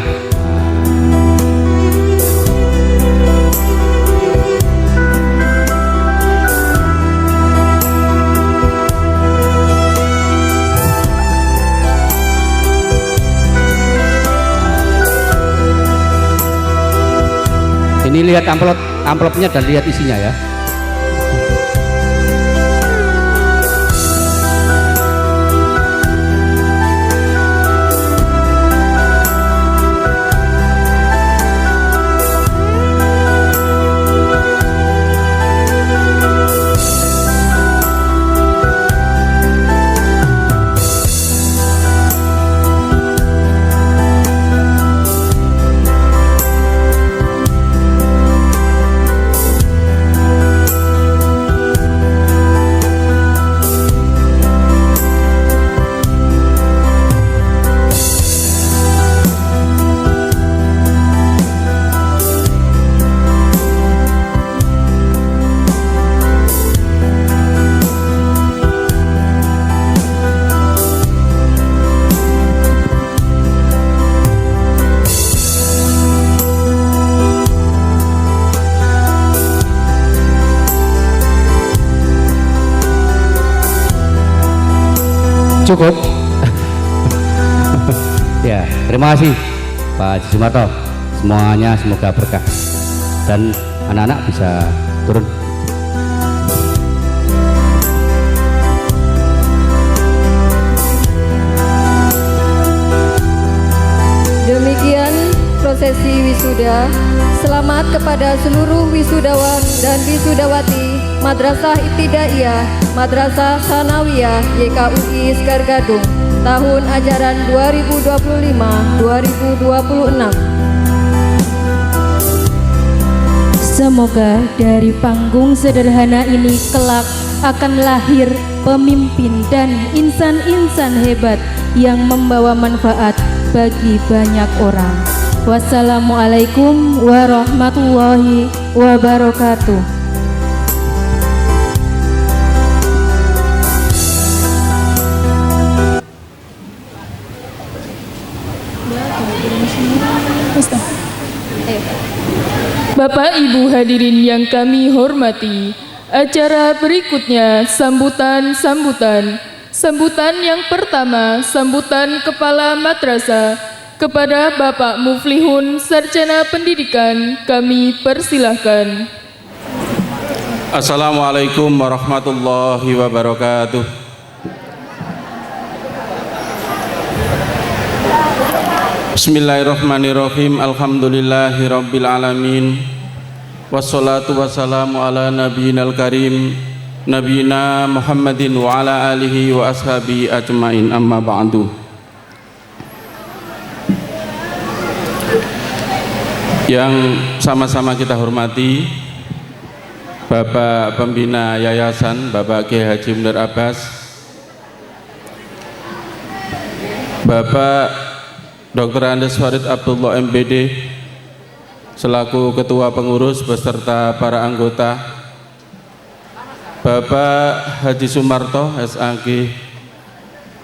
Ini lihat amplopnya dan lihat isinya ya. Cukup. Ya, terima kasih Pak Haji Sumarto. Semuanya semoga berkah dan anak-anak bisa turun. Demikian prosesi wisuda. Selamat kepada seluruh wisudawan dan wisudawati Madrasah Ibtidaiyah, Madrasah Sanawiyah YKUI Sekar Gadung tahun ajaran 2025-2026. Semoga dari panggung sederhana ini kelak akan lahir pemimpin dan insan-insan hebat yang membawa manfaat bagi banyak orang. Wassalamualaikum warahmatullahi wabarakatuh. Bapak Ibu hadirin yang kami hormati, acara berikutnya sambutan yang pertama, sambutan Kepala Madrasah kepada Bapak Muflihun Sarjana Pendidikan, kami persilahkan. Assalamualaikum warahmatullahi wabarakatuh. Bismillahirrahmanirrahim. Alhamdulillahi rabbil alamin. Wassalatu wassalamu ala nabiyinal karim, nabiyina Muhammadin wa ala alihi wa ashabihi ajmain, amma ba'du. Yang sama-sama kita hormati Bapak Pembina Yayasan, Bapak Kiai Haji Munir Abbas, Bapak Dr. Andes Farid Abdullah MPD selaku Ketua Pengurus beserta para anggota, Bapak Haji Sumarto SAG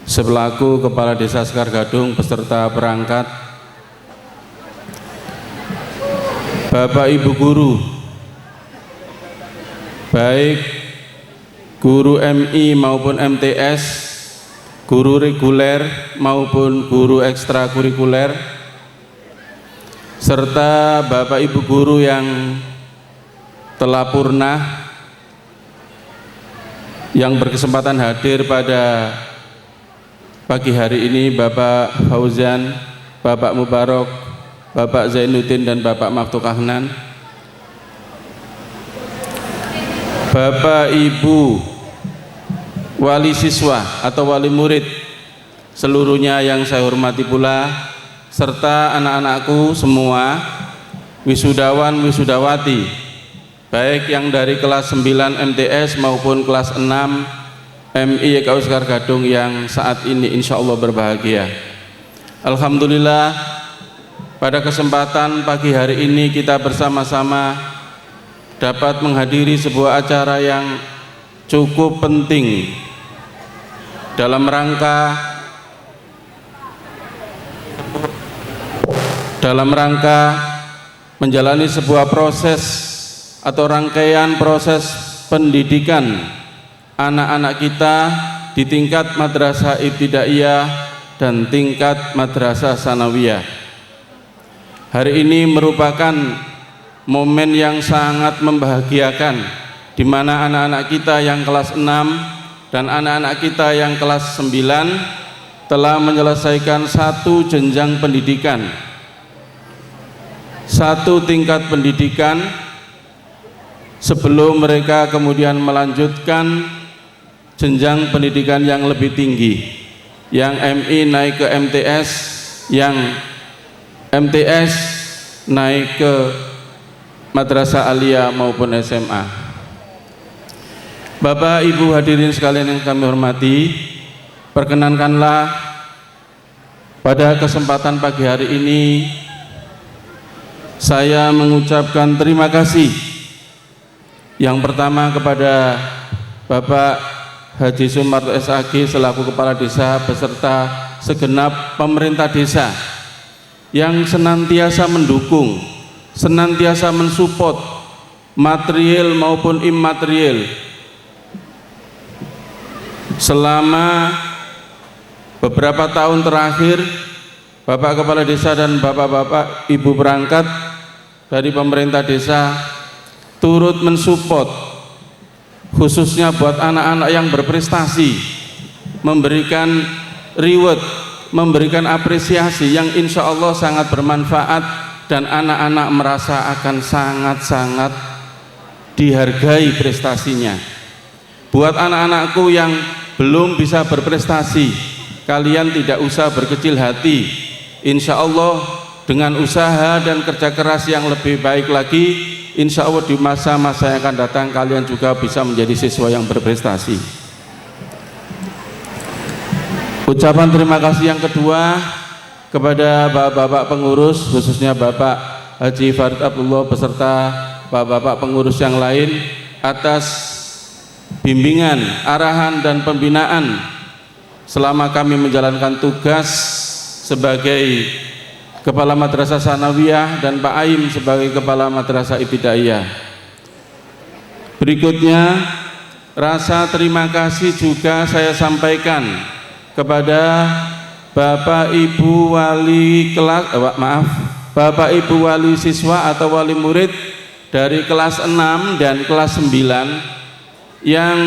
selaku Kepala Desa Sekar Gadung beserta perangkat, Bapak Ibu guru, baik guru MI maupun MTS, guru reguler maupun guru ekstrakurikuler, serta Bapak Ibu guru yang telah purna yang berkesempatan hadir pada pagi hari ini, Bapak Fauzan, Bapak Mubarok, Bapak Zainuddin dan Bapak Maftuh Kahnan, Bapak Ibu wali siswa atau wali murid seluruhnya yang saya hormati pula, serta anak-anakku semua, wisudawan wisudawati, baik yang dari kelas 9 MTS maupun kelas 6 MI YKUI Sekar Gadung yang saat ini insya Allah berbahagia. Alhamdulillah, pada kesempatan pagi hari ini kita bersama-sama dapat menghadiri sebuah acara yang cukup penting dalam rangka menjalani sebuah proses atau rangkaian proses pendidikan anak-anak kita di tingkat madrasah ibtidaiyah dan tingkat madrasah sanawiyah. Hari ini merupakan momen yang sangat membahagiakan, di mana anak-anak kita yang kelas 6 dan anak-anak kita yang kelas 9 telah menyelesaikan satu jenjang pendidikan, satu tingkat pendidikan, sebelum mereka kemudian melanjutkan jenjang pendidikan yang lebih tinggi, yang MI naik ke MTS, yang MTS naik ke madrasah aliyah maupun SMA. Bapak Ibu hadirin sekalian yang kami hormati, perkenankanlah pada kesempatan pagi hari ini saya mengucapkan terima kasih yang pertama kepada Bapak Haji Sumarto SAG selaku Kepala Desa beserta segenap pemerintah desa yang senantiasa mendukung, senantiasa mensupport material maupun imaterial selama beberapa tahun terakhir Bapak Kepala Desa dan Bapak-bapak Ibu perangkat dari pemerintah desa turut mensupport khususnya buat anak-anak yang berprestasi, memberikan reward, memberikan apresiasi yang insya Allah sangat bermanfaat dan anak-anak merasa akan sangat-sangat dihargai prestasinya. Buat anak-anakku yang belum bisa berprestasi, kalian tidak usah berkecil hati. Insya Allah dengan usaha dan kerja keras yang lebih baik lagi, insya Allah di masa-masa yang akan datang kalian juga bisa menjadi siswa yang berprestasi. Ucapan terima kasih yang kedua kepada bapak-bapak pengurus, khususnya Bapak Haji Farid Abdullah beserta bapak-bapak pengurus yang lain atas bimbingan, arahan dan pembinaan selama kami menjalankan tugas sebagai Kepala Madrasah Sanawiyah dan Pak Aim sebagai Kepala Madrasah Ibtidaiyah. Berikutnya rasa terima kasih juga saya sampaikan kepada Bapak Ibu wali kelas, Bapak Ibu wali siswa atau wali murid dari kelas 6 dan kelas 9 yang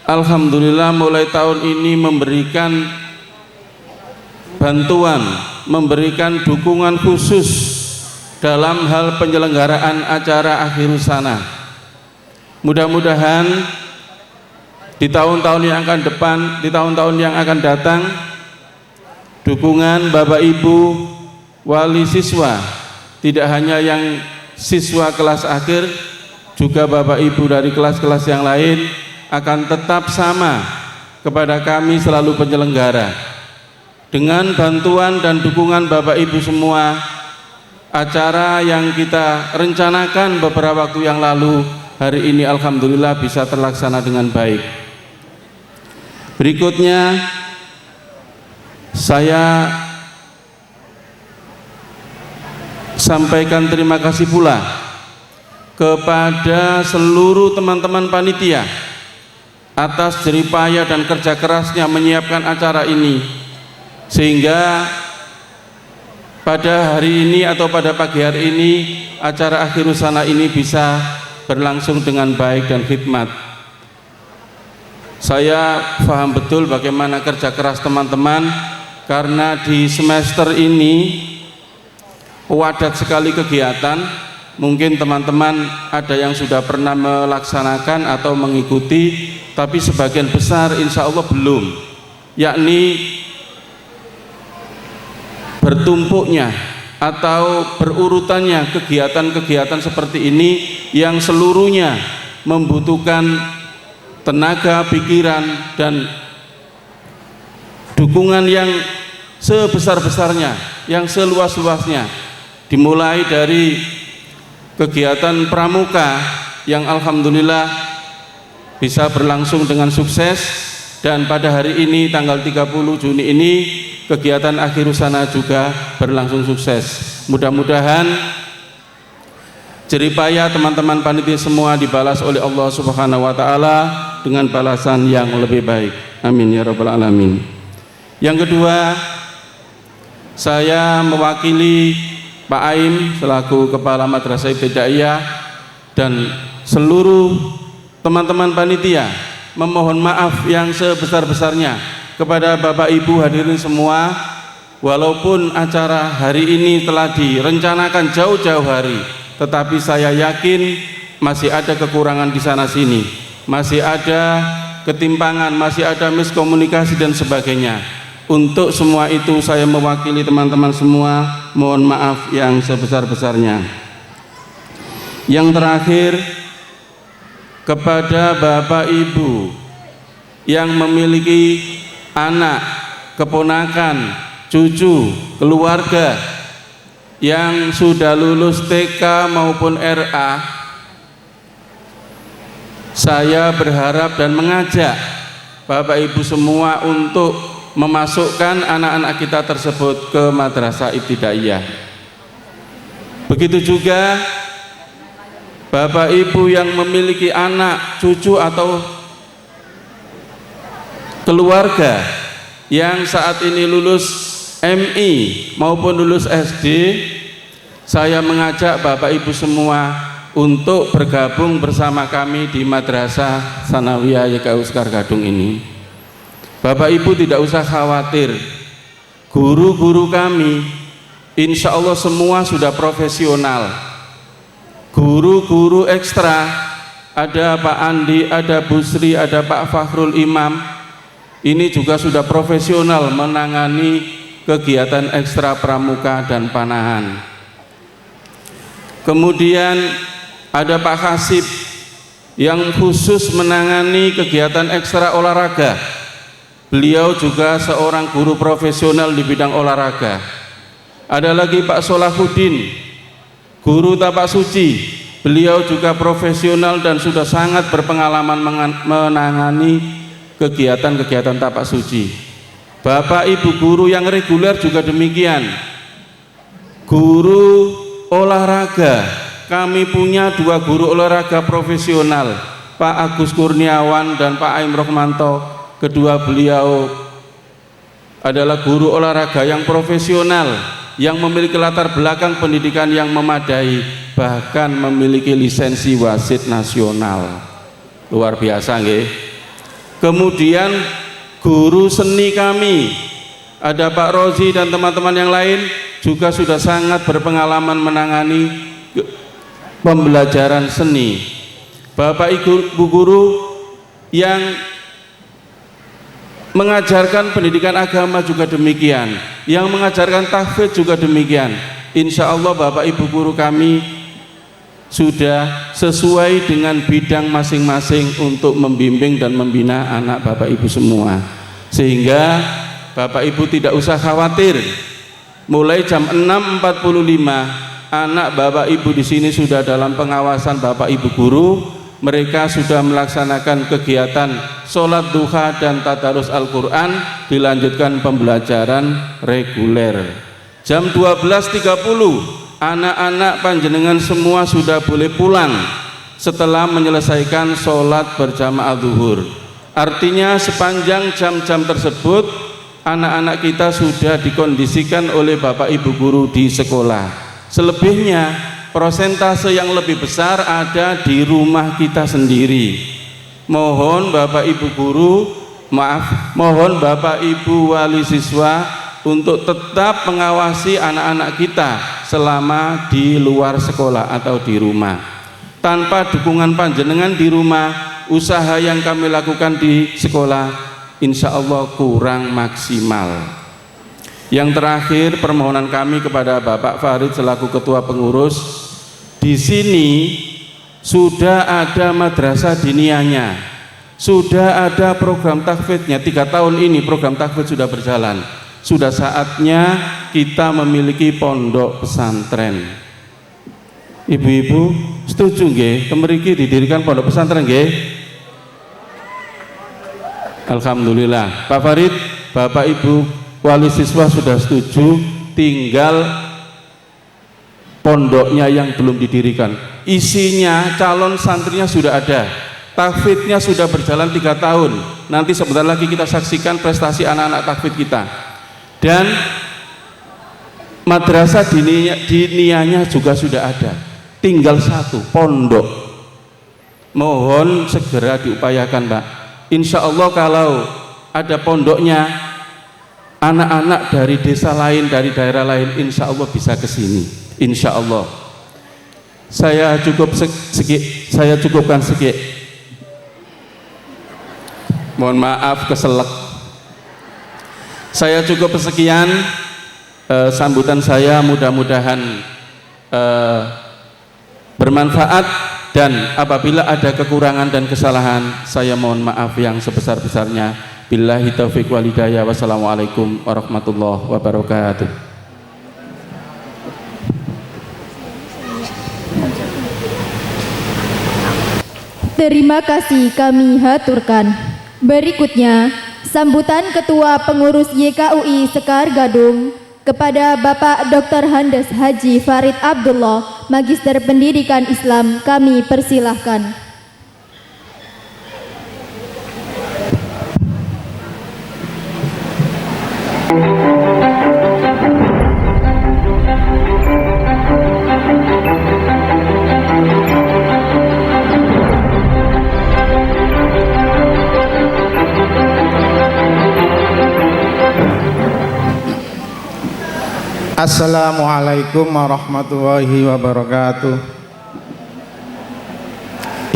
alhamdulillah mulai tahun ini memberikan bantuan, memberikan dukungan khusus dalam hal penyelenggaraan acara Akhirus Sana. Mudah-mudahan di tahun-tahun yang akan datang, dukungan Bapak Ibu wali siswa tidak hanya yang siswa kelas akhir, juga Bapak Ibu dari kelas-kelas yang lain akan tetap sama kepada kami selalu penyelenggara. Dengan bantuan dan dukungan Bapak Ibu semua, acara yang kita rencanakan beberapa waktu yang lalu hari ini alhamdulillah bisa terlaksana dengan baik. Berikutnya saya sampaikan terima kasih pula kepada seluruh teman-teman panitia atas jeripaya dan kerja kerasnya menyiapkan acara ini, sehingga pada hari ini atau pada pagi hari ini acara Akhirus Sana ini bisa berlangsung dengan baik dan khidmat. Saya paham betul bagaimana kerja keras teman-teman, karena di semester ini padat sekali kegiatan. Mungkin teman-teman ada yang sudah pernah melaksanakan atau mengikuti, tapi sebagian besar insya Allah belum, yakni bertumpuknya atau berurutannya kegiatan-kegiatan seperti ini yang seluruhnya membutuhkan tenaga, pikiran, dan dukungan yang sebesar-besarnya, yang seluas-luasnya, dimulai dari kegiatan pramuka yang alhamdulillah bisa berlangsung dengan sukses, dan pada hari ini tanggal 30 Juni ini kegiatan Akhirus Sana juga berlangsung sukses. Mudah-mudahan jeripaya teman-teman panitia semua dibalas oleh Allah Subhanahu wa taala dengan balasan yang lebih baik. Amin ya rabbal alamin. Yang kedua, saya mewakili Pak Aim selaku Kepala Madrasah Ibtidaiyah dan seluruh teman-teman panitia memohon maaf yang sebesar-besarnya kepada Bapak Ibu hadirin semua, walaupun acara hari ini telah direncanakan jauh-jauh hari, tetapi saya yakin masih ada kekurangan di sana sini, masih ada ketimpangan, masih ada miskomunikasi dan sebagainya. Untuk semua itu saya mewakili teman-teman semua mohon maaf yang sebesar-besarnya. Yang terakhir, kepada Bapak Ibu yang memiliki anak, keponakan, cucu, keluarga yang sudah lulus TK maupun RA, saya berharap dan mengajak Bapak Ibu semua untuk memasukkan anak-anak kita tersebut ke Madrasah Ibtidaiyah. Begitu juga Bapak Ibu yang memiliki anak, cucu atau keluarga yang saat ini lulus MI maupun lulus SD, saya mengajak Bapak Ibu semua untuk bergabung bersama kami di Madrasah Sanawiyah YKU Sekar Gadung ini. Bapak Ibu tidak usah khawatir, guru-guru kami insya Allah semua sudah profesional. Guru-guru ekstra, ada Pak Andi, ada Bu Sri, ada Pak Fakhrul Imam, ini juga sudah profesional menangani kegiatan ekstra pramuka dan panahan. Kemudian ada Pak Hasib yang khusus menangani kegiatan ekstra olahraga. Beliau juga seorang guru profesional di bidang olahraga. Ada lagi Pak Solahuddin, guru tapak suci. Beliau juga profesional dan sudah sangat berpengalaman menangani kegiatan-kegiatan tapak suci. Bapak Ibu guru yang reguler juga demikian. Guru olahraga, kami punya 2 guru olahraga profesional, Pak Agus Kurniawan dan Pak Aim Rohmanto. Kedua beliau adalah guru olahraga yang profesional, yang memiliki latar belakang pendidikan yang memadai, bahkan memiliki lisensi wasit nasional. Luar biasa nggih. Kemudian guru seni kami, ada Pak Rozi dan teman-teman yang lain juga sudah sangat berpengalaman menangani pembelajaran seni. Bapak Ibu guru yang mengajarkan pendidikan agama juga demikian, yang mengajarkan tahfidz juga demikian. Insya Allah Bapak Ibu guru kami sudah sesuai dengan bidang masing-masing untuk membimbing dan membina anak Bapak Ibu semua, sehingga Bapak Ibu tidak usah khawatir. Mulai jam 6.45 anak Bapak Ibu di sini sudah dalam pengawasan Bapak Ibu guru. Mereka sudah melaksanakan kegiatan sholat duha dan tadarus Al-Quran, dilanjutkan pembelajaran reguler. Jam 12.30 anak-anak panjenengan semua sudah boleh pulang setelah menyelesaikan sholat berjamaah zuhur. Artinya sepanjang jam-jam tersebut anak-anak kita sudah dikondisikan oleh Bapak Ibu guru di sekolah. Selebihnya persentase yang lebih besar ada di rumah kita sendiri. Mohon Bapak Ibu guru, mohon Bapak Ibu wali siswa untuk tetap mengawasi anak-anak kita selama di luar sekolah atau di rumah. Tanpa dukungan panjenengan di rumah, usaha yang kami lakukan di sekolah insya Allah kurang maksimal. Yang terakhir, permohonan kami kepada Bapak Farid selaku ketua pengurus, di sini sudah ada madrasah diniyahnya, sudah ada program tahfidznya. 3 tahun ini program tahfidz sudah berjalan. Sudah saatnya kita memiliki pondok pesantren. Ibu-ibu setuju nggih mriki didirikan pondok pesantren nggih? Alhamdulillah. Pak Farid, Bapak Ibu wali siswa sudah setuju, tinggal pondoknya yang belum didirikan. Isinya calon santrinya sudah ada, tahfidznya sudah berjalan 3 tahun. Nanti sebentar lagi kita saksikan prestasi anak-anak tahfidz kita. Dan madrasah diniyahnya juga sudah ada, tinggal 1 pondok. Mohon segera diupayakan Pak. Insya Allah kalau ada pondoknya, anak-anak dari desa lain, dari daerah lain insya Allah bisa ke sini. Insya Allah. Saya cukupkan sedikit. Mohon maaf keselak. Saya cukup sekian sambutan saya, mudah-mudahan bermanfaat, dan apabila ada kekurangan dan kesalahan saya mohon maaf yang sebesar-besarnya. Billahi taufiq wal hidayah. Wassalamualaikum warahmatullahi wabarakatuh. Terima kasih kami haturkan. Berikutnya, sambutan Ketua Pengurus YKUI Sekar Gadung kepada Bapak Dr. Handes Haji Farid Abdullah, Magister Pendidikan Islam, kami persilahkan. Assalamualaikum warahmatullahi wabarakatuh.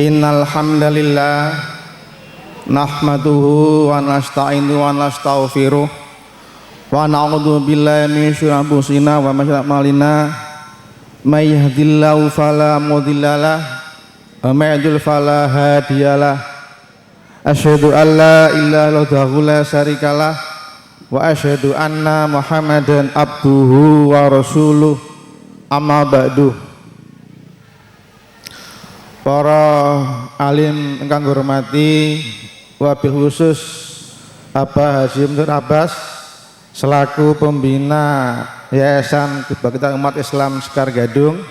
Innal hamdalillah nahmaduhu wa nasta'inu wa nastaghfiruh wa na'udzu billahi min syururi anfusina wa min sayyiati a'malina may yahdihillahu fala mudhillalah wa may yudhlil fala hadiyalah. Asyhadu an la ilaha illallah la syarikalah wa asyhadu anna Muhammadan abduhu wa rasuluh, amma ba'du. Para alim ingkang hormati, wabil khusus Bapak Haji Munir Abbas selaku pembina Yayasan Kebangkitan Umat Islam Sekar Gadung,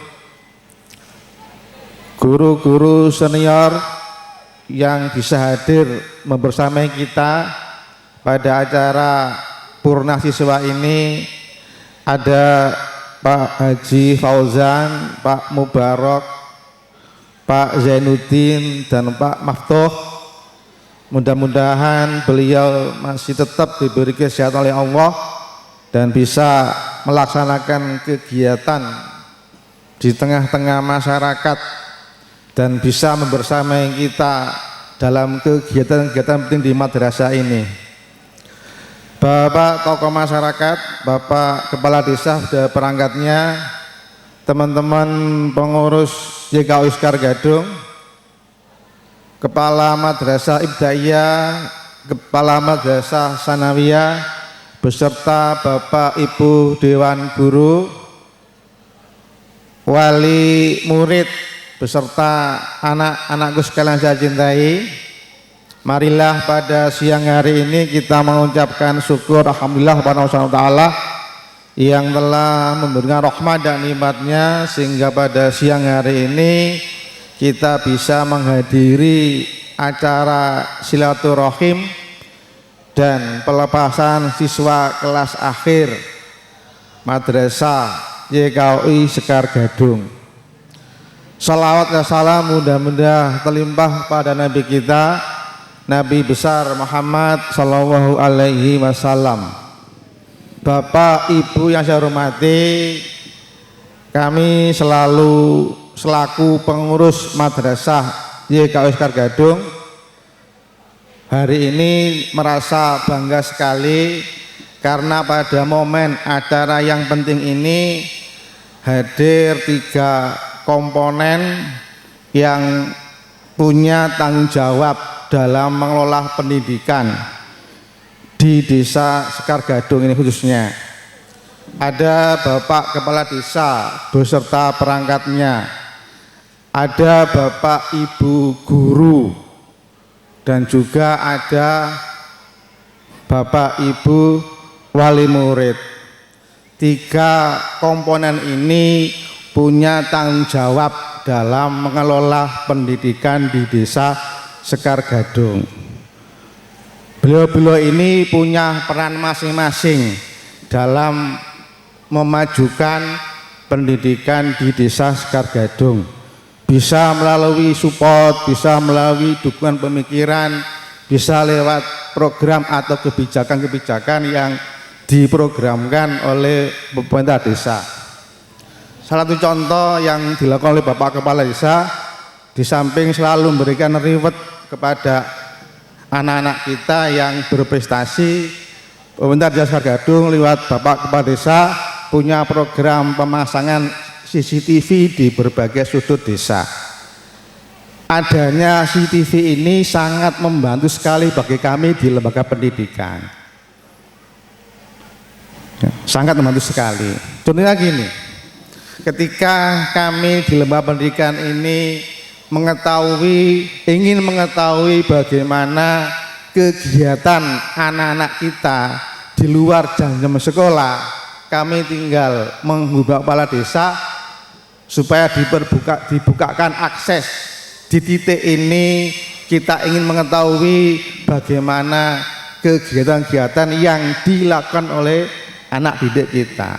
guru-guru senior yang bisa hadir membersamai kita pada acara Purna Siswa ini, ada Pak Haji Fauzan, Pak Mubarak, Pak Zainuddin, dan Pak Maftuh. Mudah-mudahan beliau masih tetap diberi kesehatan oleh Allah dan bisa melaksanakan kegiatan di tengah-tengah masyarakat dan bisa membersamai kita dalam kegiatan-kegiatan penting di madrasah ini. Bapak tokoh masyarakat, Bapak Kepala Desa dan perangkatnya, teman-teman pengurus YKUI Sekar Gadung, Kepala Madrasah Ibtidaiyah, Kepala Madrasah Sanawiyah, beserta Bapak Ibu Dewan Guru, wali murid, beserta anak-anakku sekalian saya cintai. Marilah pada siang hari ini kita mengucapkan syukur alhamdulillah kepada Allah Ta'ala yang telah memberikan rahmat dan nikmatnya sehingga pada siang hari ini kita bisa menghadiri acara silaturahim dan pelepasan siswa kelas akhir Madrasah YKUI Sekar Gadung. Salawat dan salam mudah-mudahan terlimpah pada Nabi kita, Nabi besar Muhammad Sallallahu Alaihi Wasallam. Bapak Ibu yang saya hormati, kami selaku pengurus Madrasah YKUI Sekar Gadung hari ini merasa bangga sekali karena pada momen acara yang penting ini hadir 3 komponen yang punya tanggung jawab dalam mengelola pendidikan di Desa Sekar Gadung ini khususnya. Ada Bapak Kepala Desa beserta perangkatnya, ada Bapak Ibu Guru, dan juga ada Bapak Ibu Wali Murid. 3 komponen ini punya tanggung jawab dalam mengelola pendidikan di Desa Sekar Gadung. Beliau-beliau ini punya peran masing-masing dalam memajukan pendidikan di Desa Sekar Gadung. Bisa melalui support, bisa melalui dukungan pemikiran, bisa lewat program atau kebijakan-kebijakan yang diprogramkan oleh pemerintah desa. Salah satu contoh yang dilakukan oleh Bapak Kepala Desa, di samping selalu memberikan reward kepada anak-anak kita yang berprestasi, pemerintah Desa Sekar Gadung lewat Bapak Kepala Desa punya program pemasangan CCTV di berbagai sudut desa. Adanya CCTV ini sangat membantu sekali bagi kami di lembaga pendidikan. Sangat membantu sekali. Contohnya gini, ketika kami di lembaga pendidikan ini ingin mengetahui bagaimana kegiatan anak-anak kita di luar jam sekolah, kami tinggal menghubungi kepala desa supaya dibukakan akses di titik ini. Kita ingin mengetahui bagaimana kegiatan-kegiatan yang dilakukan oleh anak didik kita.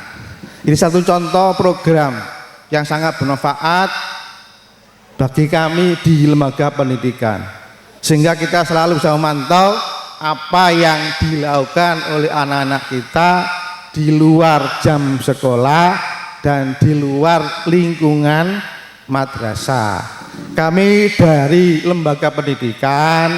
Ini satu contoh program yang sangat bermanfaat bagi kami di lembaga pendidikan, sehingga kita selalu bisa memantau apa yang dilakukan oleh anak-anak kita di luar jam sekolah dan di luar lingkungan madrasah. Kami dari lembaga pendidikan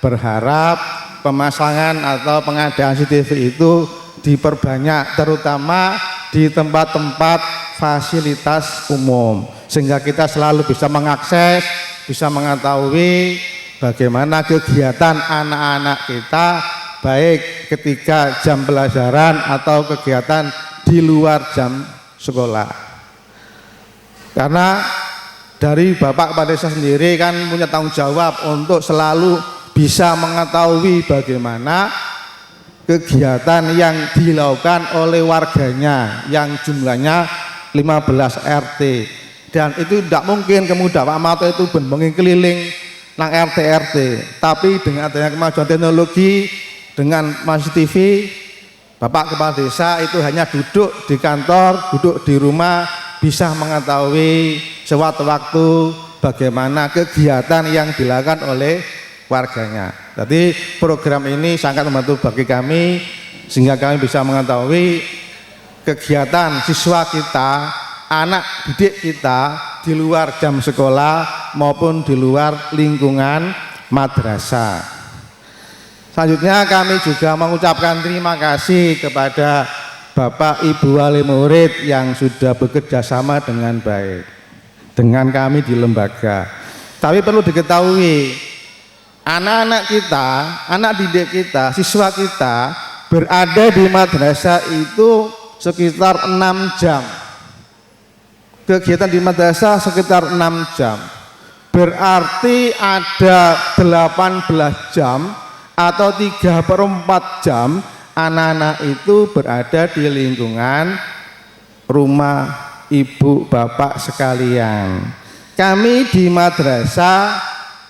berharap pemasangan atau pengadaan CCTV itu diperbanyak, terutama di tempat-tempat fasilitas umum, sehingga kita selalu bisa mengakses, bisa mengetahui bagaimana kegiatan anak-anak kita, baik ketika jam pelajaran atau kegiatan di luar jam sekolah. Karena dari Bapak Kepala Desa sendiri kan punya tanggung jawab untuk selalu bisa mengetahui bagaimana kegiatan yang dilakukan oleh warganya yang jumlahnya 15 RT, dan itu tidak mungkin kemudian Pak Mato itu benbengi keliling nang RT, tapi dengan adanya kemajuan teknologi, dengan Mas TV, Bapak Kepala Desa itu hanya duduk di kantor, duduk di rumah, bisa mengetahui sewaktu-waktu bagaimana kegiatan yang dilakukan oleh warganya. Jadi program ini sangat membantu bagi kami, sehingga kami bisa mengetahui kegiatan siswa kita, anak didik kita di luar jam sekolah maupun di luar lingkungan madrasah. Selanjutnya kami juga mengucapkan terima kasih kepada Bapak Ibu wali murid yang sudah bekerja sama dengan baik dengan kami di lembaga. Tapi perlu diketahui, anak-anak kita, anak didik kita, siswa kita berada di madrasah itu sekitar 6 jam. Kegiatan di madrasah sekitar 6 jam. Berarti ada 18 jam atau 3/4 jam anak-anak itu berada di lingkungan rumah ibu bapak sekalian. Kami di madrasah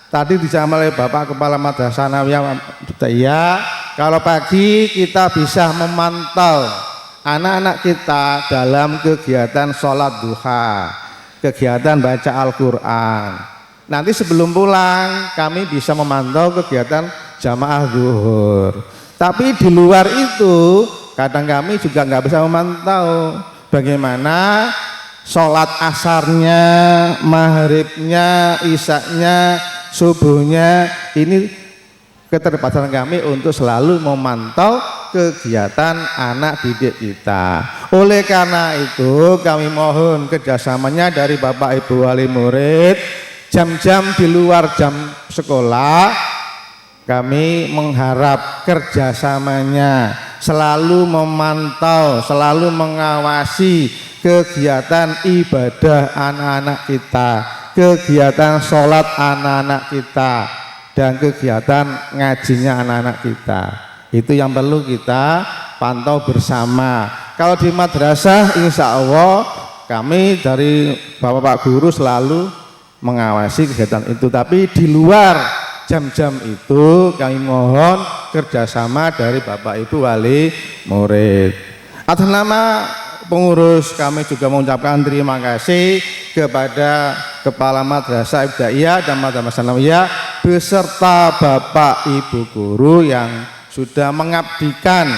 tadi disampaikan oleh Bapak Kepala Madrasah Nawiyah Budaya, kalau pagi kita bisa memantau anak-anak kita dalam kegiatan sholat duha, kegiatan baca Al-Quran. Nanti sebelum pulang kami bisa memantau kegiatan jamaah zuhur. Tapi di luar itu kadang kami juga nggak bisa memantau bagaimana sholat asarnya, maghribnya, isaknya, subuhnya. Ini keterbatasan kami untuk selalu memantau kegiatan anak didik kita. Oleh karena itu kami mohon kerjasamanya dari Bapak Ibu wali murid, jam-jam di luar jam sekolah kami mengharap kerjasamanya selalu memantau, selalu mengawasi kegiatan ibadah anak-anak kita, kegiatan sholat anak-anak kita, dan kegiatan ngajinya anak-anak kita. Itu yang perlu kita pantau bersama. Kalau di madrasah insya Allah kami dari Bapak Guru selalu mengawasi kegiatan itu. Tapi di luar jam-jam itu kami mohon kerjasama dari Bapak Ibu wali murid. Atas nama pengurus kami juga mengucapkan terima kasih kepada Kepala Madrasah Ibtidaiyah dan Madrasah Nawiyah beserta Bapak Ibu guru yang sudah mengabdikan,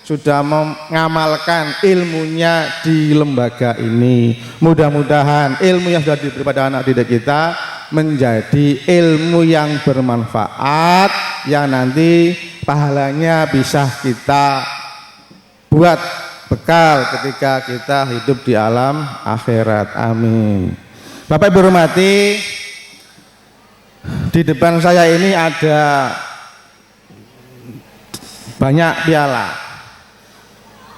sudah mengamalkan ilmunya di lembaga ini. Mudah-mudahan ilmu yang sudah diberi pada anak didik kita menjadi ilmu yang bermanfaat, yang nanti pahalanya bisa kita buat bekal ketika kita hidup di alam akhirat. Amin. Bapak Ibu hormati, di depan saya ini ada banyak piala.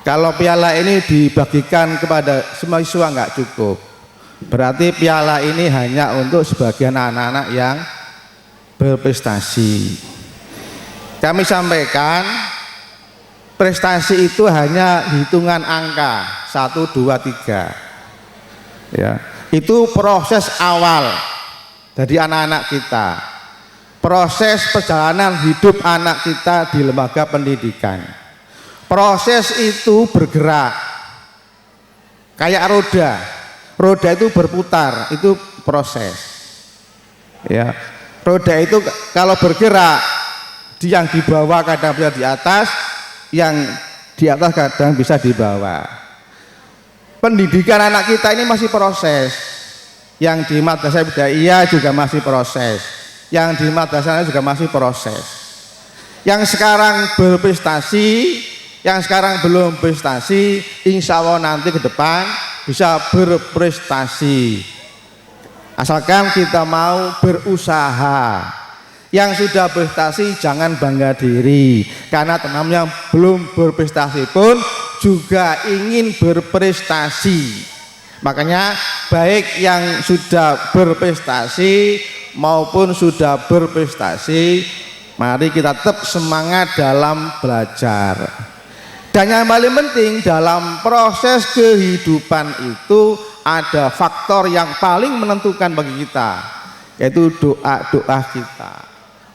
Kalau piala ini dibagikan kepada semua siswa nggak cukup, berarti piala ini hanya untuk sebagian anak-anak yang berprestasi. Kami sampaikan prestasi itu hanya hitungan angka 1, 2, 3 ya. Itu proses awal dari anak-anak kita, proses perjalanan hidup anak kita di lembaga pendidikan. Proses itu bergerak kayak roda. Roda itu berputar, itu proses. Ya, roda itu kalau bergerak, yang di bawah kadang berada di atas, yang di atas kadang bisa di bawah. Pendidikan anak kita ini masih proses. Yang di madrasah ibtidaiyah juga masih proses. Yang di madrasah juga masih proses. Yang sekarang berprestasi, yang sekarang belum prestasi, insya Allah nanti ke depan bisa berprestasi. Asalkan kita mau berusaha. Yang sudah berprestasi jangan bangga diri, karena teman yang belum berprestasi pun juga ingin berprestasi. Makanya baik yang sudah berprestasi maupun sudah berprestasi, mari kita tetap semangat dalam belajar. Dan yang paling penting dalam proses kehidupan itu ada faktor yang paling menentukan bagi kita, yaitu doa-doa kita.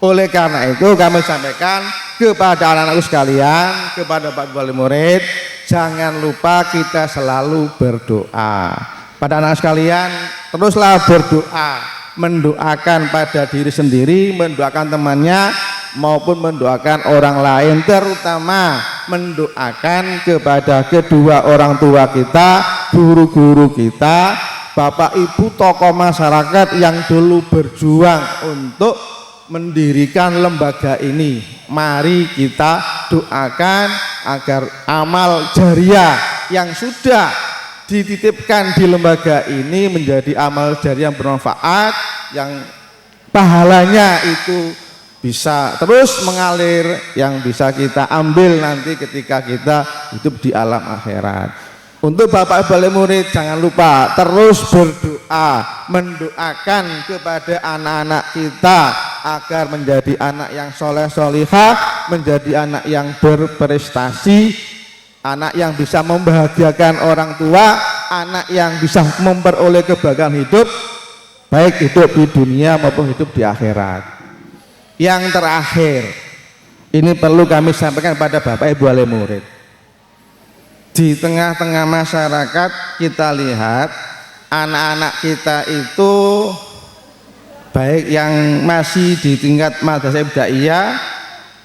Oleh karena itu kami sampaikan kepada anak-anakku sekalian, kepada Pak Wali Murid, jangan lupa kita selalu berdoa. Pada anak sekalian, teruslah berdoa, mendoakan pada diri sendiri, mendoakan temannya, maupun mendoakan orang lain, terutama mendoakan kepada kedua orang tua kita, guru-guru kita, bapak ibu tokoh masyarakat yang dulu berjuang untuk mendirikan lembaga ini. Mari kita doakan agar amal jariah yang sudah dititipkan di lembaga ini menjadi amal jariah yang bermanfaat, yang pahalanya itu bisa terus mengalir, yang bisa kita ambil nanti ketika kita hidup di alam akhirat. Untuk Bapak Wali Murid jangan lupa terus berdoa, mendoakan kepada anak-anak kita agar menjadi anak yang soleh solihah, menjadi anak yang berprestasi, anak yang bisa membahagiakan orang tua, anak yang bisa memperoleh kebahagiaan hidup, baik hidup di dunia maupun hidup di akhirat. Yang terakhir, ini perlu kami sampaikan pada Bapak Ibu Wali Murid. Di tengah-tengah masyarakat kita lihat anak-anak kita itu baik yang masih di tingkat madrasah ibtidaiyah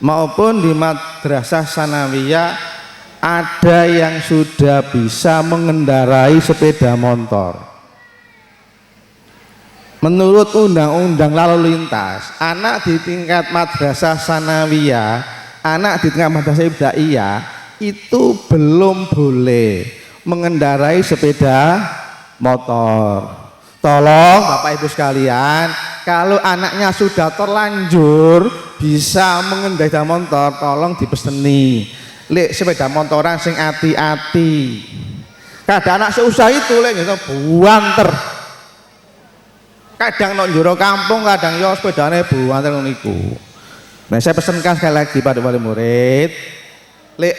maupun di madrasah sanawiyah, ada yang sudah bisa mengendarai sepeda motor. Menurut undang-undang lalu lintas, anak di tingkat madrasah sanawiyah, anak di tingkat madrasah ibtidaiyah itu belum boleh mengendarai sepeda motor. Tolong Bapak Ibu sekalian, kalau anaknya sudah terlanjur bisa mengendarai sepeda motor, tolong dipeseni lek sepeda motoran sing ati-ati. Kadang anak seusaha itu lek buanter. Kadang nang njero kampung, kadang yo sepedane buanter niku. Nah, saya pesankan sekali lagi pada wali murid, lek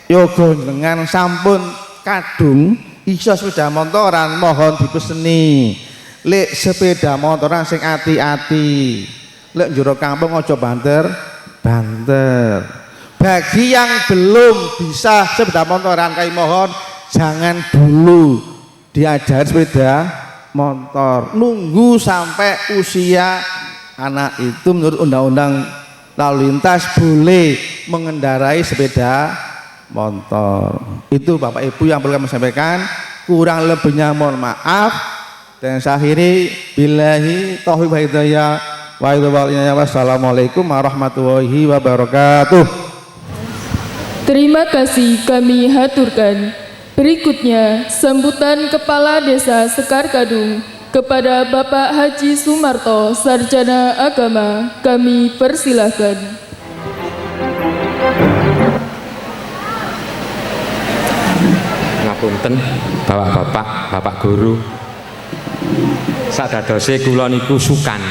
yoga dengan sampun kadung iso sepeda motoran mohon dipeseni. Lek sepeda motoran sing ati-ati, lek njero kampung aja banter. Bagi yang belum bisa sepeda motoran, kami mohon jangan dulu diajar sepeda motor, nunggu sampai usia anak itu menurut undang-undang lalu lintas boleh mengendarai sepeda motor. Itu Bapak Ibu yang perlu kami sampaikan, kurang lebihnya mohon maaf, dan saya akhiri billahi taufiq wal hidayah wa wassalamualaikum warahmatullahi wabarakatuh. Terima kasih kami haturkan. Berikutnya sambutan Kepala Desa Sekar Kadung kepada Bapak Haji Sumarto, Sarjana Agama, kami persilahkan. Ngapunten Bapak-bapak, Bapak Guru, sadadose kula niku sukan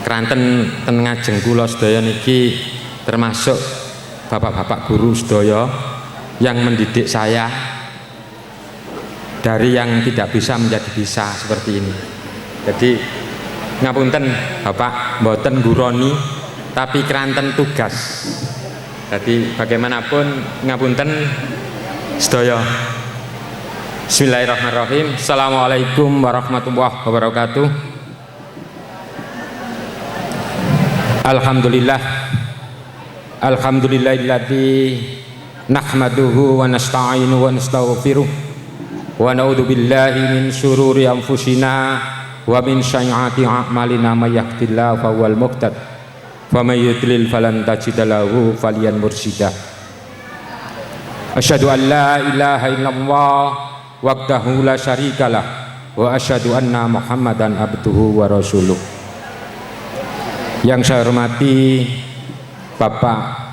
kranten ten ngajeng kula sedaya niki, termasuk Bapak-bapak guru sedaya yang mendidik saya dari yang tidak bisa menjadi bisa seperti ini. Jadi ngapunten Bapak, mboten guroni tapi kranten tugas. Jadi bagaimanapun ngapunten sedaya. Bismillahirrahmanirrahim. Assalamualaikum warahmatullahi wabarakatuh. Alhamdulillah, alhamdulillahilladzi nahmaduhu wa nasta'inu wa nastaghfiruh wa na'udzu billahi min syururi anfusina wa min sayyiati a'malina may yahdihillahu fahuwal muhtad wa may yudlil falan tajida lahu waliyan mursyida. Asyhadu an la ilaha illallah wahdahu la syarikalah wa asyhadu anna Muhammadan abduhu wa rasuluh. Yang saya hormati Bapak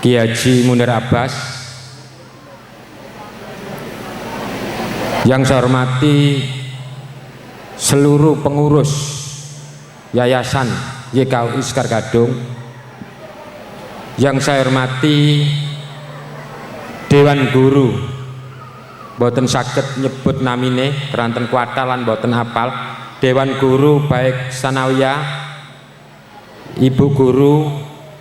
Ki Haji Munir Abbas, yang saya hormati seluruh pengurus Yayasan YKUI Sekar Gadung, yang saya hormati Dewan Guru, boten saged nyebut namine keranten kuartal lan boten apal. Dewan Guru baik sanawiyah, Ibu Guru,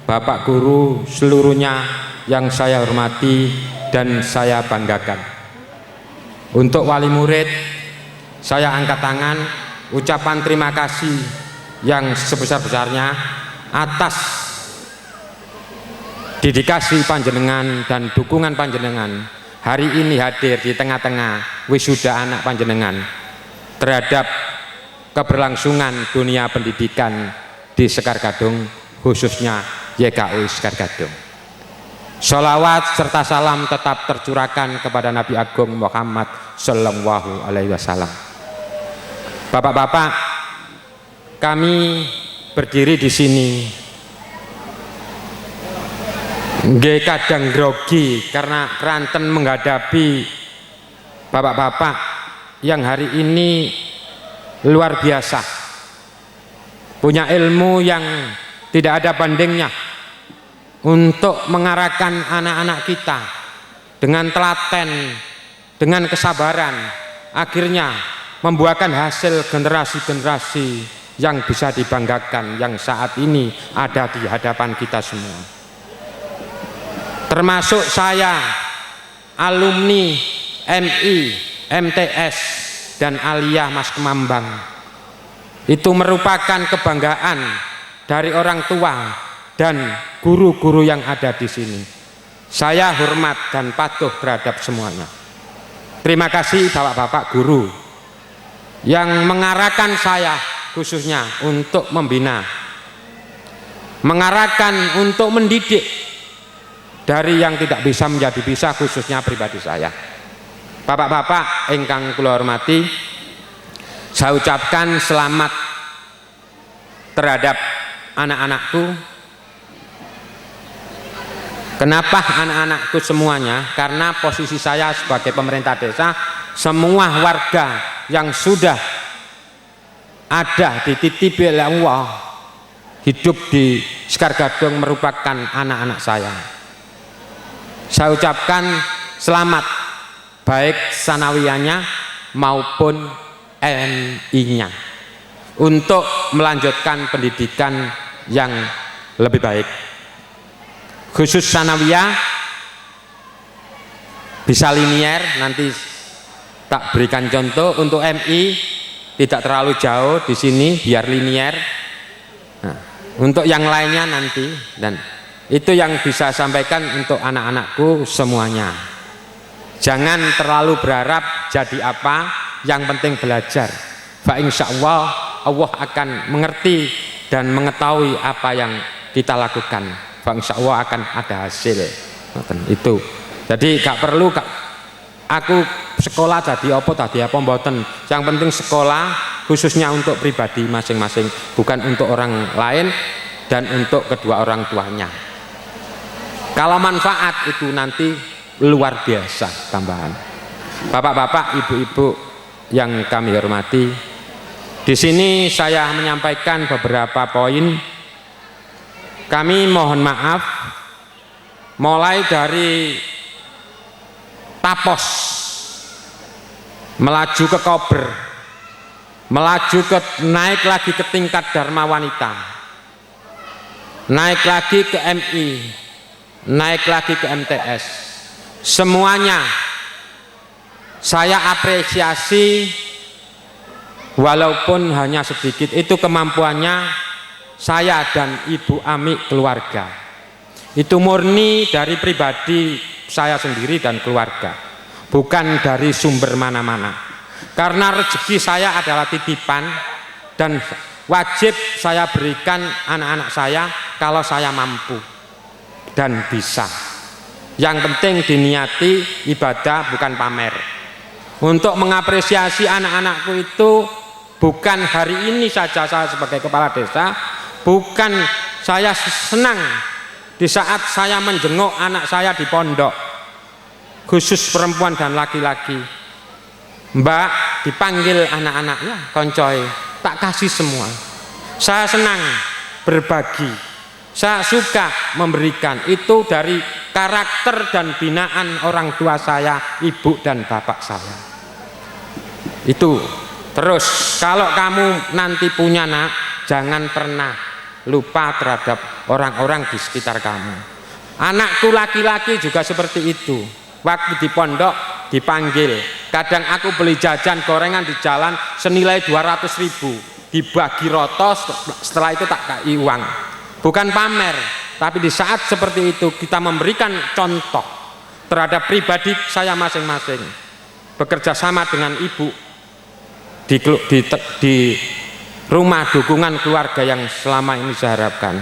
Bapak Guru, seluruhnya yang saya hormati dan saya banggakan. Untuk wali murid, saya angkat tangan ucapan terima kasih yang sebesar-besarnya atas dedikasi panjenengan dan dukungan panjenengan hari ini hadir di tengah-tengah wisuda anak panjenengan terhadap keberlangsungan dunia pendidikan di Sekar Gadung, khususnya YKUI Sekar Gadung. Sholawat serta salam tetap tercurahkan kepada Nabi Agung Muhammad Sallallahu Alaihi Wasallam. Bapak-bapak, kami berdiri di sini nggih kadang grogi karena keranten menghadapi bapak-bapak yang hari ini luar biasa, punya ilmu yang tidak ada bandingnya untuk mengarahkan anak-anak kita dengan telaten, dengan kesabaran, akhirnya membuahkan hasil generasi-generasi yang bisa dibanggakan yang saat ini ada di hadapan kita semua. Termasuk saya, alumni MI, MTS, dan Aliyah Mas Kemambang. Itu merupakan kebanggaan dari orang tua dan guru-guru yang ada di sini. Saya hormat dan patuh terhadap semuanya. Terima kasih bapak-bapak guru yang mengarahkan saya khususnya untuk membina, mengarahkan untuk mendidik dari yang tidak bisa menjadi bisa, khususnya pribadi saya. Bapak-bapak ingkang kula hormati, saya ucapkan selamat terhadap anak-anakku. Kenapa anak-anakku semuanya? Karena posisi saya sebagai pemerintah desa, semua warga yang sudah ada dititipi oleh Allah hidup di Sekar Gadung merupakan anak-anak saya. Saya ucapkan selamat baik sanawiyahnya maupun MI-nya untuk melanjutkan pendidikan yang lebih baik. Khusus sanawiyah bisa linier, nanti tak berikan contoh. Untuk MI tidak terlalu jauh di sini biar linier. Nah, untuk yang lainnya nanti, dan itu yang bisa sampaikan untuk anak-anakku semuanya. Jangan terlalu berharap jadi apa, yang penting belajar. Fa insyaallah Allah akan mengerti dan mengetahui apa yang kita lakukan. Fa insyaallah akan ada hasil. Itu. Jadi gak perlu aku sekolah jadi apa mboten. Yang penting sekolah khususnya untuk pribadi masing-masing, bukan untuk orang lain dan untuk kedua orang tuanya. Kalau manfaat itu nanti luar biasa tambahan. Bapak-bapak, ibu-ibu yang kami hormati, di sini saya menyampaikan beberapa poin. Kami mohon maaf mulai dari Tapos, melaju ke Kober, melaju ke naik lagi ke tingkat Dharma Wanita, naik lagi ke MI, naik lagi ke MTS. Semuanya saya apresiasi, walaupun hanya sedikit, itu kemampuannya saya dan Ibu Ami keluarga. Itu murni dari pribadi saya sendiri dan keluarga, bukan dari sumber mana-mana. Karena rezeki saya adalah titipan dan wajib saya berikan anak-anak saya kalau saya mampu dan bisa. Yang penting diniati ibadah, bukan pamer. Untuk mengapresiasi anak-anakku itu bukan hari ini saja saya sebagai kepala desa, bukan saya senang di saat saya menjenguk anak saya di pondok, khusus perempuan dan laki-laki. Mbak, dipanggil anak-anaknya, koncoy, tak kasih semua. Saya senang berbagi, saya suka memberikan. Itu dari karakter dan binaan orang tua saya, ibu dan bapak saya. Itu. Terus kalau kamu nanti punya anak, jangan pernah lupa terhadap orang-orang di sekitar kamu. Anakku laki-laki juga seperti itu. Waktu di pondok dipanggil, kadang aku beli jajan gorengan di jalan senilai 200.000, dibagi roto, setelah itu tak kasih uang. Bukan pamer, tapi di saat seperti itu kita memberikan contoh terhadap pribadi saya masing-masing. Bekerja sama dengan ibu di rumah dukungan keluarga yang selama ini saya harapkan.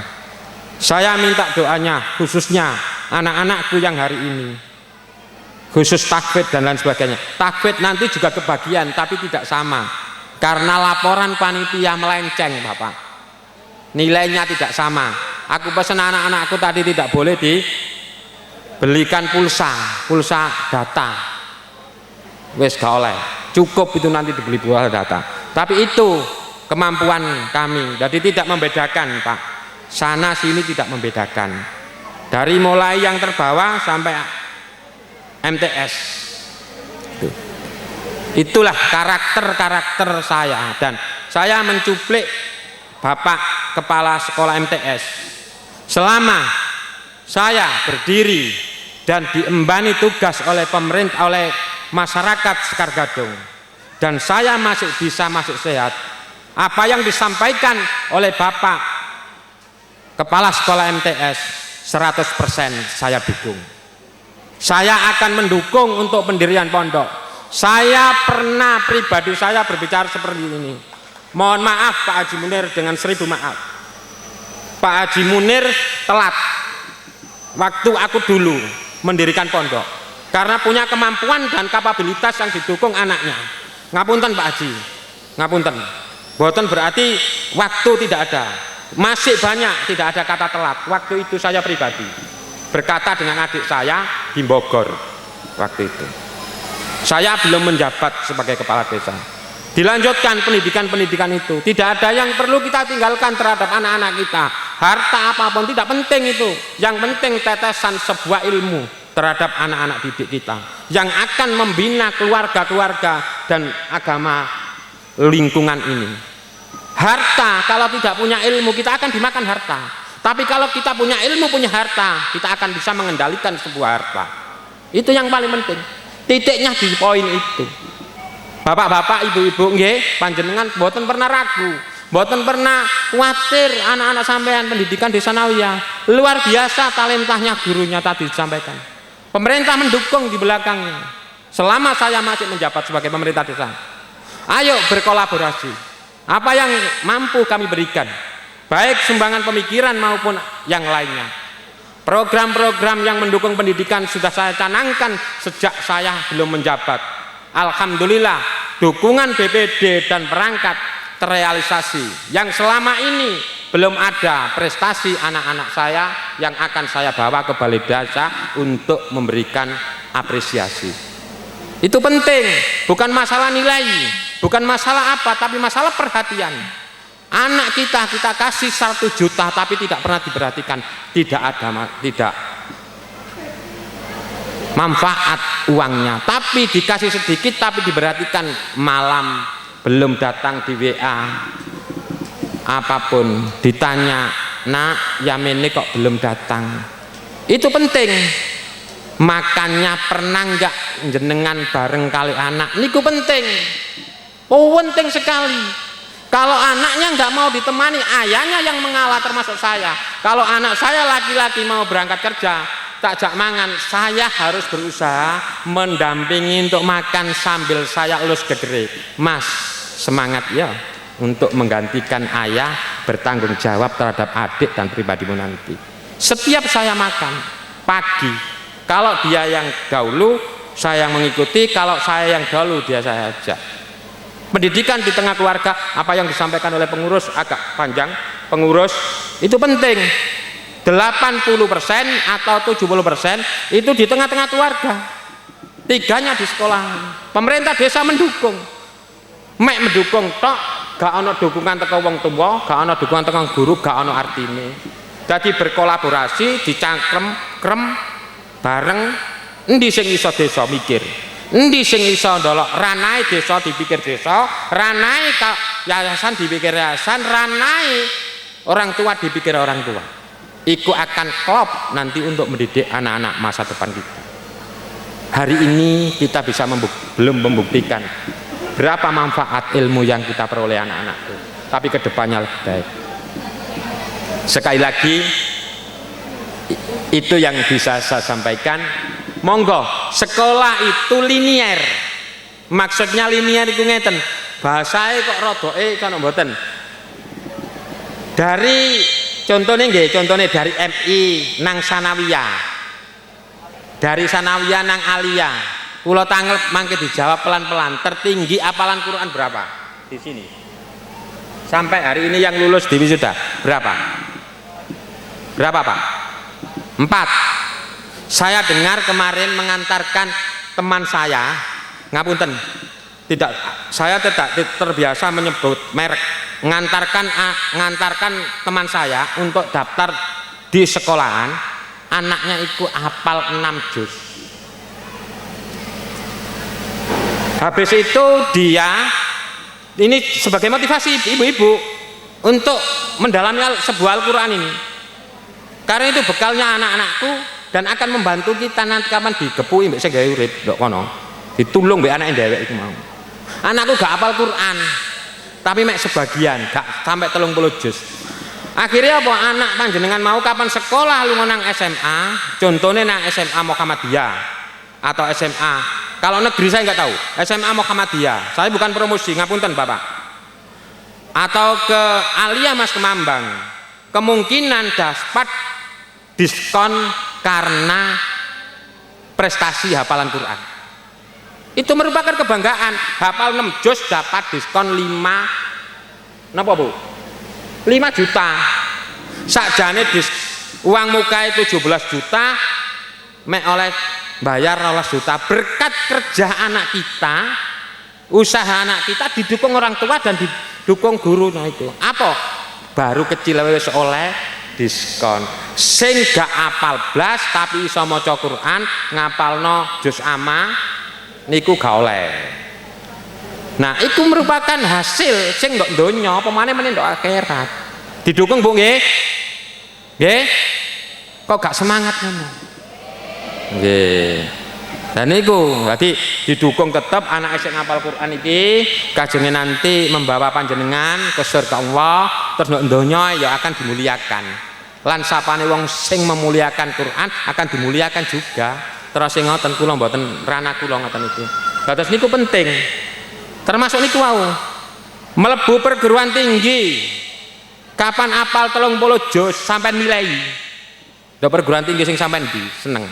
Saya minta doanya khususnya anak-anakku yang hari ini, khusus takfid dan lain sebagainya. Takfid nanti juga kebagian, tapi tidak sama karena laporan panitia melenceng, Bapak. Nilainya tidak sama. Aku pesan anak-anakku tadi tidak boleh dibelikan pulsa data. Wes gak oleh. Cukup itu nanti dibeli pulsa data. Tapi itu kemampuan kami. Jadi tidak membedakan, Pak. Sana sini tidak membedakan. Dari mulai yang terbawah sampai MTS. Itulah karakter saya, dan saya mencuplik Bapak Kepala Sekolah MTS. Selama saya berdiri dan diembani tugas oleh pemerintah, oleh masyarakat Sekar Gadung, dan saya masih bisa, masih sehat, apa yang disampaikan oleh Bapak Kepala Sekolah MTS 100% saya dukung. Saya akan mendukung untuk pendirian pondok. Saya pernah pribadi saya berbicara seperti ini. Mohon maaf Pak Haji Munir, dengan 1000 maaf. Pak Haji Munir telat waktu aku dulu mendirikan pondok karena punya kemampuan dan kapabilitas yang didukung anaknya. Ngapunten Pak Haji, ngapunten. Boten berarti waktu tidak ada. Masih banyak tidak ada kata telat. Waktu itu saya pribadi berkata dengan adik saya di Bogor waktu itu. Saya belum menjabat sebagai kepala desa. Dilanjutkan pendidikan itu. Tidak ada yang perlu kita tinggalkan terhadap anak-anak kita. Harta apapun tidak penting itu. Yang penting tetesan sebuah ilmu terhadap anak-anak didik kita yang akan membina keluarga-keluarga dan agama lingkungan ini. Harta kalau tidak punya ilmu kita akan dimakan harta. Tapi kalau kita punya ilmu, punya harta, kita akan bisa mengendalikan sebuah harta. Itu yang paling penting. Titiknya di poin itu. Bapak-bapak, ibu-ibu, nggih, panjenengan mboten pernah ragu, mboten pernah khawatir anak-anak sampean pendidikan di sanawiyah. Luar biasa talentanya gurunya tadi disampaikan. Pemerintah mendukung di belakangnya. Selama saya masih menjabat sebagai pemerintah desa. Ayo berkolaborasi. Apa yang mampu kami berikan, baik sumbangan pemikiran maupun yang lainnya. Program-program yang mendukung pendidikan sudah saya canangkan sejak saya belum menjabat. Alhamdulillah dukungan BPD dan perangkat terrealisasi. Yang selama ini belum ada prestasi anak-anak saya yang akan saya bawa ke balai desa untuk memberikan apresiasi. Itu penting, bukan masalah nilai, bukan masalah apa, tapi masalah perhatian. Anak kita kasih 1 juta tapi tidak pernah diperhatikan, tidak manfaat uangnya, tapi dikasih sedikit tapi diperhatikan. Malam belum datang di WA apapun, ditanya, nak Yamene kok belum datang. Itu penting. Makannya pernah enggak jenengan bareng kali anak, niku penting. Oh, penting sekali. Kalau anaknya enggak mau ditemani, ayahnya yang mengalah termasuk saya. Kalau anak saya laki-laki mau berangkat kerja, tak jak mangan, saya harus berusaha mendampingi untuk makan sambil saya elus gegere. Mas, semangat ya untuk menggantikan ayah, bertanggung jawab terhadap adik dan pribadimu nanti. Setiap saya makan pagi, kalau dia yang dahulu saya yang mengikuti, kalau saya yang dahulu dia saya ajak. Pendidikan di tengah keluarga, apa yang disampaikan oleh pengurus agak panjang. Pengurus itu penting. 80% atau 70% itu di tengah-tengah keluarga, 3-nya di sekolah. Pemerintah desa mendukung, mek mendukung tok, gak ono dukungan teko wong tua, gak ono dukungan teko guru, gak ono artine. Jadi berkolaborasi, dicangkrem bareng. Endi sing iso desa mikir, endi sing iso ndolok ranai desa dipikir desa, ranai yayasan dipikir yayasan, ranai orang tua dipikir orang tua. Iku akan klop nanti untuk mendidik anak-anak masa depan kita. Hari ini kita bisa belum membuktikan berapa manfaat ilmu yang kita peroleh anak-anak itu, tapi kedepannya lebih baik. Sekali lagi itu yang bisa saya sampaikan. Monggo, sekolah itu linier. Maksudnya linier itu ngeten, bahasanya kok rodoke kan mboten. Dari contohnya nggih, contohnya dari MI nang Sanawiyah, dari Sanawiyah nang Aliyah, Pulau Tanggel mangke dijawab pelan-pelan. Tertinggi apalan Quran berapa di sini? Sampai hari ini yang lulus di wisuda berapa? Berapa Pak? 4. Saya dengar kemarin mengantarkan teman saya, ngapunten, saya tidak terbiasa menyebut merek, ngantarkan teman saya untuk daftar di sekolahan, anaknya itu hafal 6 juz. Habis itu dia, ini sebagai motivasi ibu-ibu untuk mendalami sebuah Al-Quran ini, karena itu bekalnya anak-anakku dan akan membantu kita nanti kapan digepui mbek sing gawe urip ndok kono, ditulung mbek anake dhewek iku mau. Anakku gak hafal Quran, tapi mek sebagian, gak sampai 30 juz. Akhirnya apa, anak panjenengan mau kapan sekolah lunga nang SMA, contohnya nang SMA Muhammadiyah atau SMA, kalau negeri saya nggak tahu, SMA Muhammadiyah, saya bukan promosi, ngapunten Bapak, atau ke Alia Mas Kemambang, kemungkinan dapat diskon karena prestasi hafalan Quran. Itu merupakan kebanggaan. Hafal 6 juz dapat diskon 5 napa Bu? 5 juta. Sakjane uang muka 17 juta mek oleh bayar 12 juta. Berkat kerja anak kita, usaha anak kita didukung orang tua dan didukung guru. Nah itu apa? Baru kecil wis oleh diskon. Sing gak apal blas tapi iso maca Quran, ngapalno juz amma niku gak oleh. Nah, itu merupakan hasil sing ndok donya apa maneh ndok akhirat. Didukung Bu nggih? Nggih? Kok gak semangat ngono? Nggih. Dan niku berarti didukung tetap anak sing ngapal Quran iki kajenge nanti membawa panjenengan ke surga Allah, terus ndok donya ya akan dimuliakan. Lan sapane wong sing memuliakan Quran akan dimuliakan juga. Terus sing ngoten kula mboten ranah kula ngoten iki. Dados niku penting. Termasuk niku wau. Mlebu perguruan tinggi. Kapan apal 30 juz sampean milih. Ndok perguruan tinggi sing sampean ndi seneng.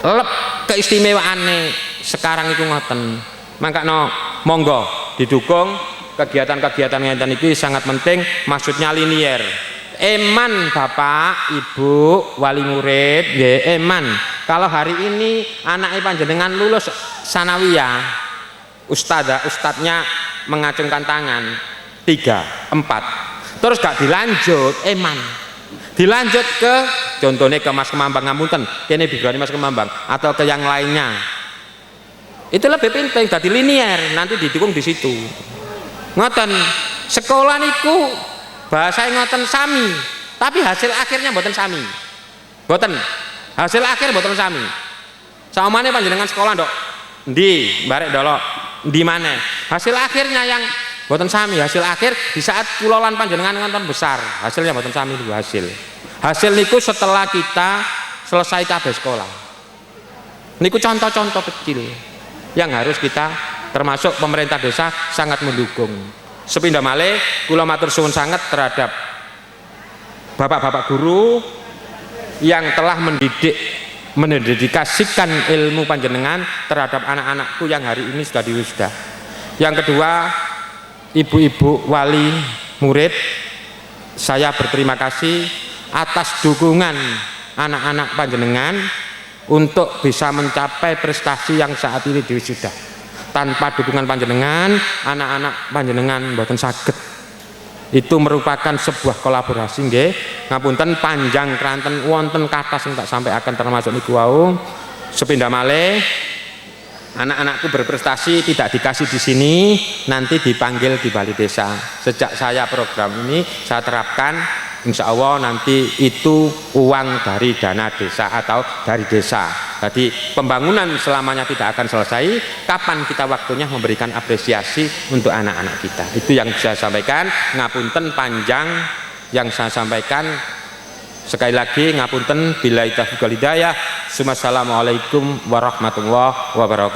Lep keistimewaane sekarang iku ngoten. Mangkano monggo didukung kegiatan-kegiatan ngeten iki sangat penting, maksudnya linier. Eman Bapak, Ibu, wali murid, nggih eman. Kalau hari ini anaknya panjenengan lulus sanawiyah, ustadznya mengacungkan tangan 3, 4. Terus gak dilanjut, eman. Dilanjut ke contohnya ke Mas Kemambang ngapunten, kene bigane Mas Kemambang atau ke yang lainnya. Itu lebih penting, dadi linier, nanti didukung di situ. Ngoten, sekolah niku bahasa ngoten sami, tapi hasil akhirnya mboten sami. Mboten. Hasil akhir mboten sami. Saumane panjenengan sekolah ndok ndi, barek ndolok ndi maneh. Hasil akhirnya yang Mboten sami hasil akhir di saat kula lan panjenengan nonton besar. Hasilnya mboten sami niku hasil. Hasil niku setelah kita selesai kabeh sekolah. Niku contoh-contoh kecil yang harus kita termasuk pemerintah desa sangat mendukung. Sepindah malih kula matur suwun sangat terhadap bapak-bapak guru yang telah mendedikasikan ilmu panjenengan terhadap anak-anakku yang hari ini sudah diwisuda. Yang kedua, ibu-ibu wali murid, saya berterima kasih atas dukungan anak-anak panjenengan untuk bisa mencapai prestasi yang saat ini diwisuda. Tanpa dukungan panjenengan, anak-anak panjenengan mboten saged. Itu merupakan sebuah kolaborasi nggih. Ngapunten panjang kranten wonten kata sing tak sampai akan termasuk niku wau. Sepindah malih anak-anakku berprestasi tidak dikasih di sini, nanti dipanggil di balai desa. Sejak saya program ini saya terapkan, insya Allah nanti itu uang dari dana desa atau dari desa. Jadi pembangunan selamanya tidak akan selesai. Kapan kita waktunya memberikan apresiasi untuk anak-anak kita? Itu yang saya sampaikan. Ngapunten panjang yang saya sampaikan. Sekali lagi ngapunten, billahi taufiq wal hidayah. Assalamualaikum warahmatullahi wabarakatuh.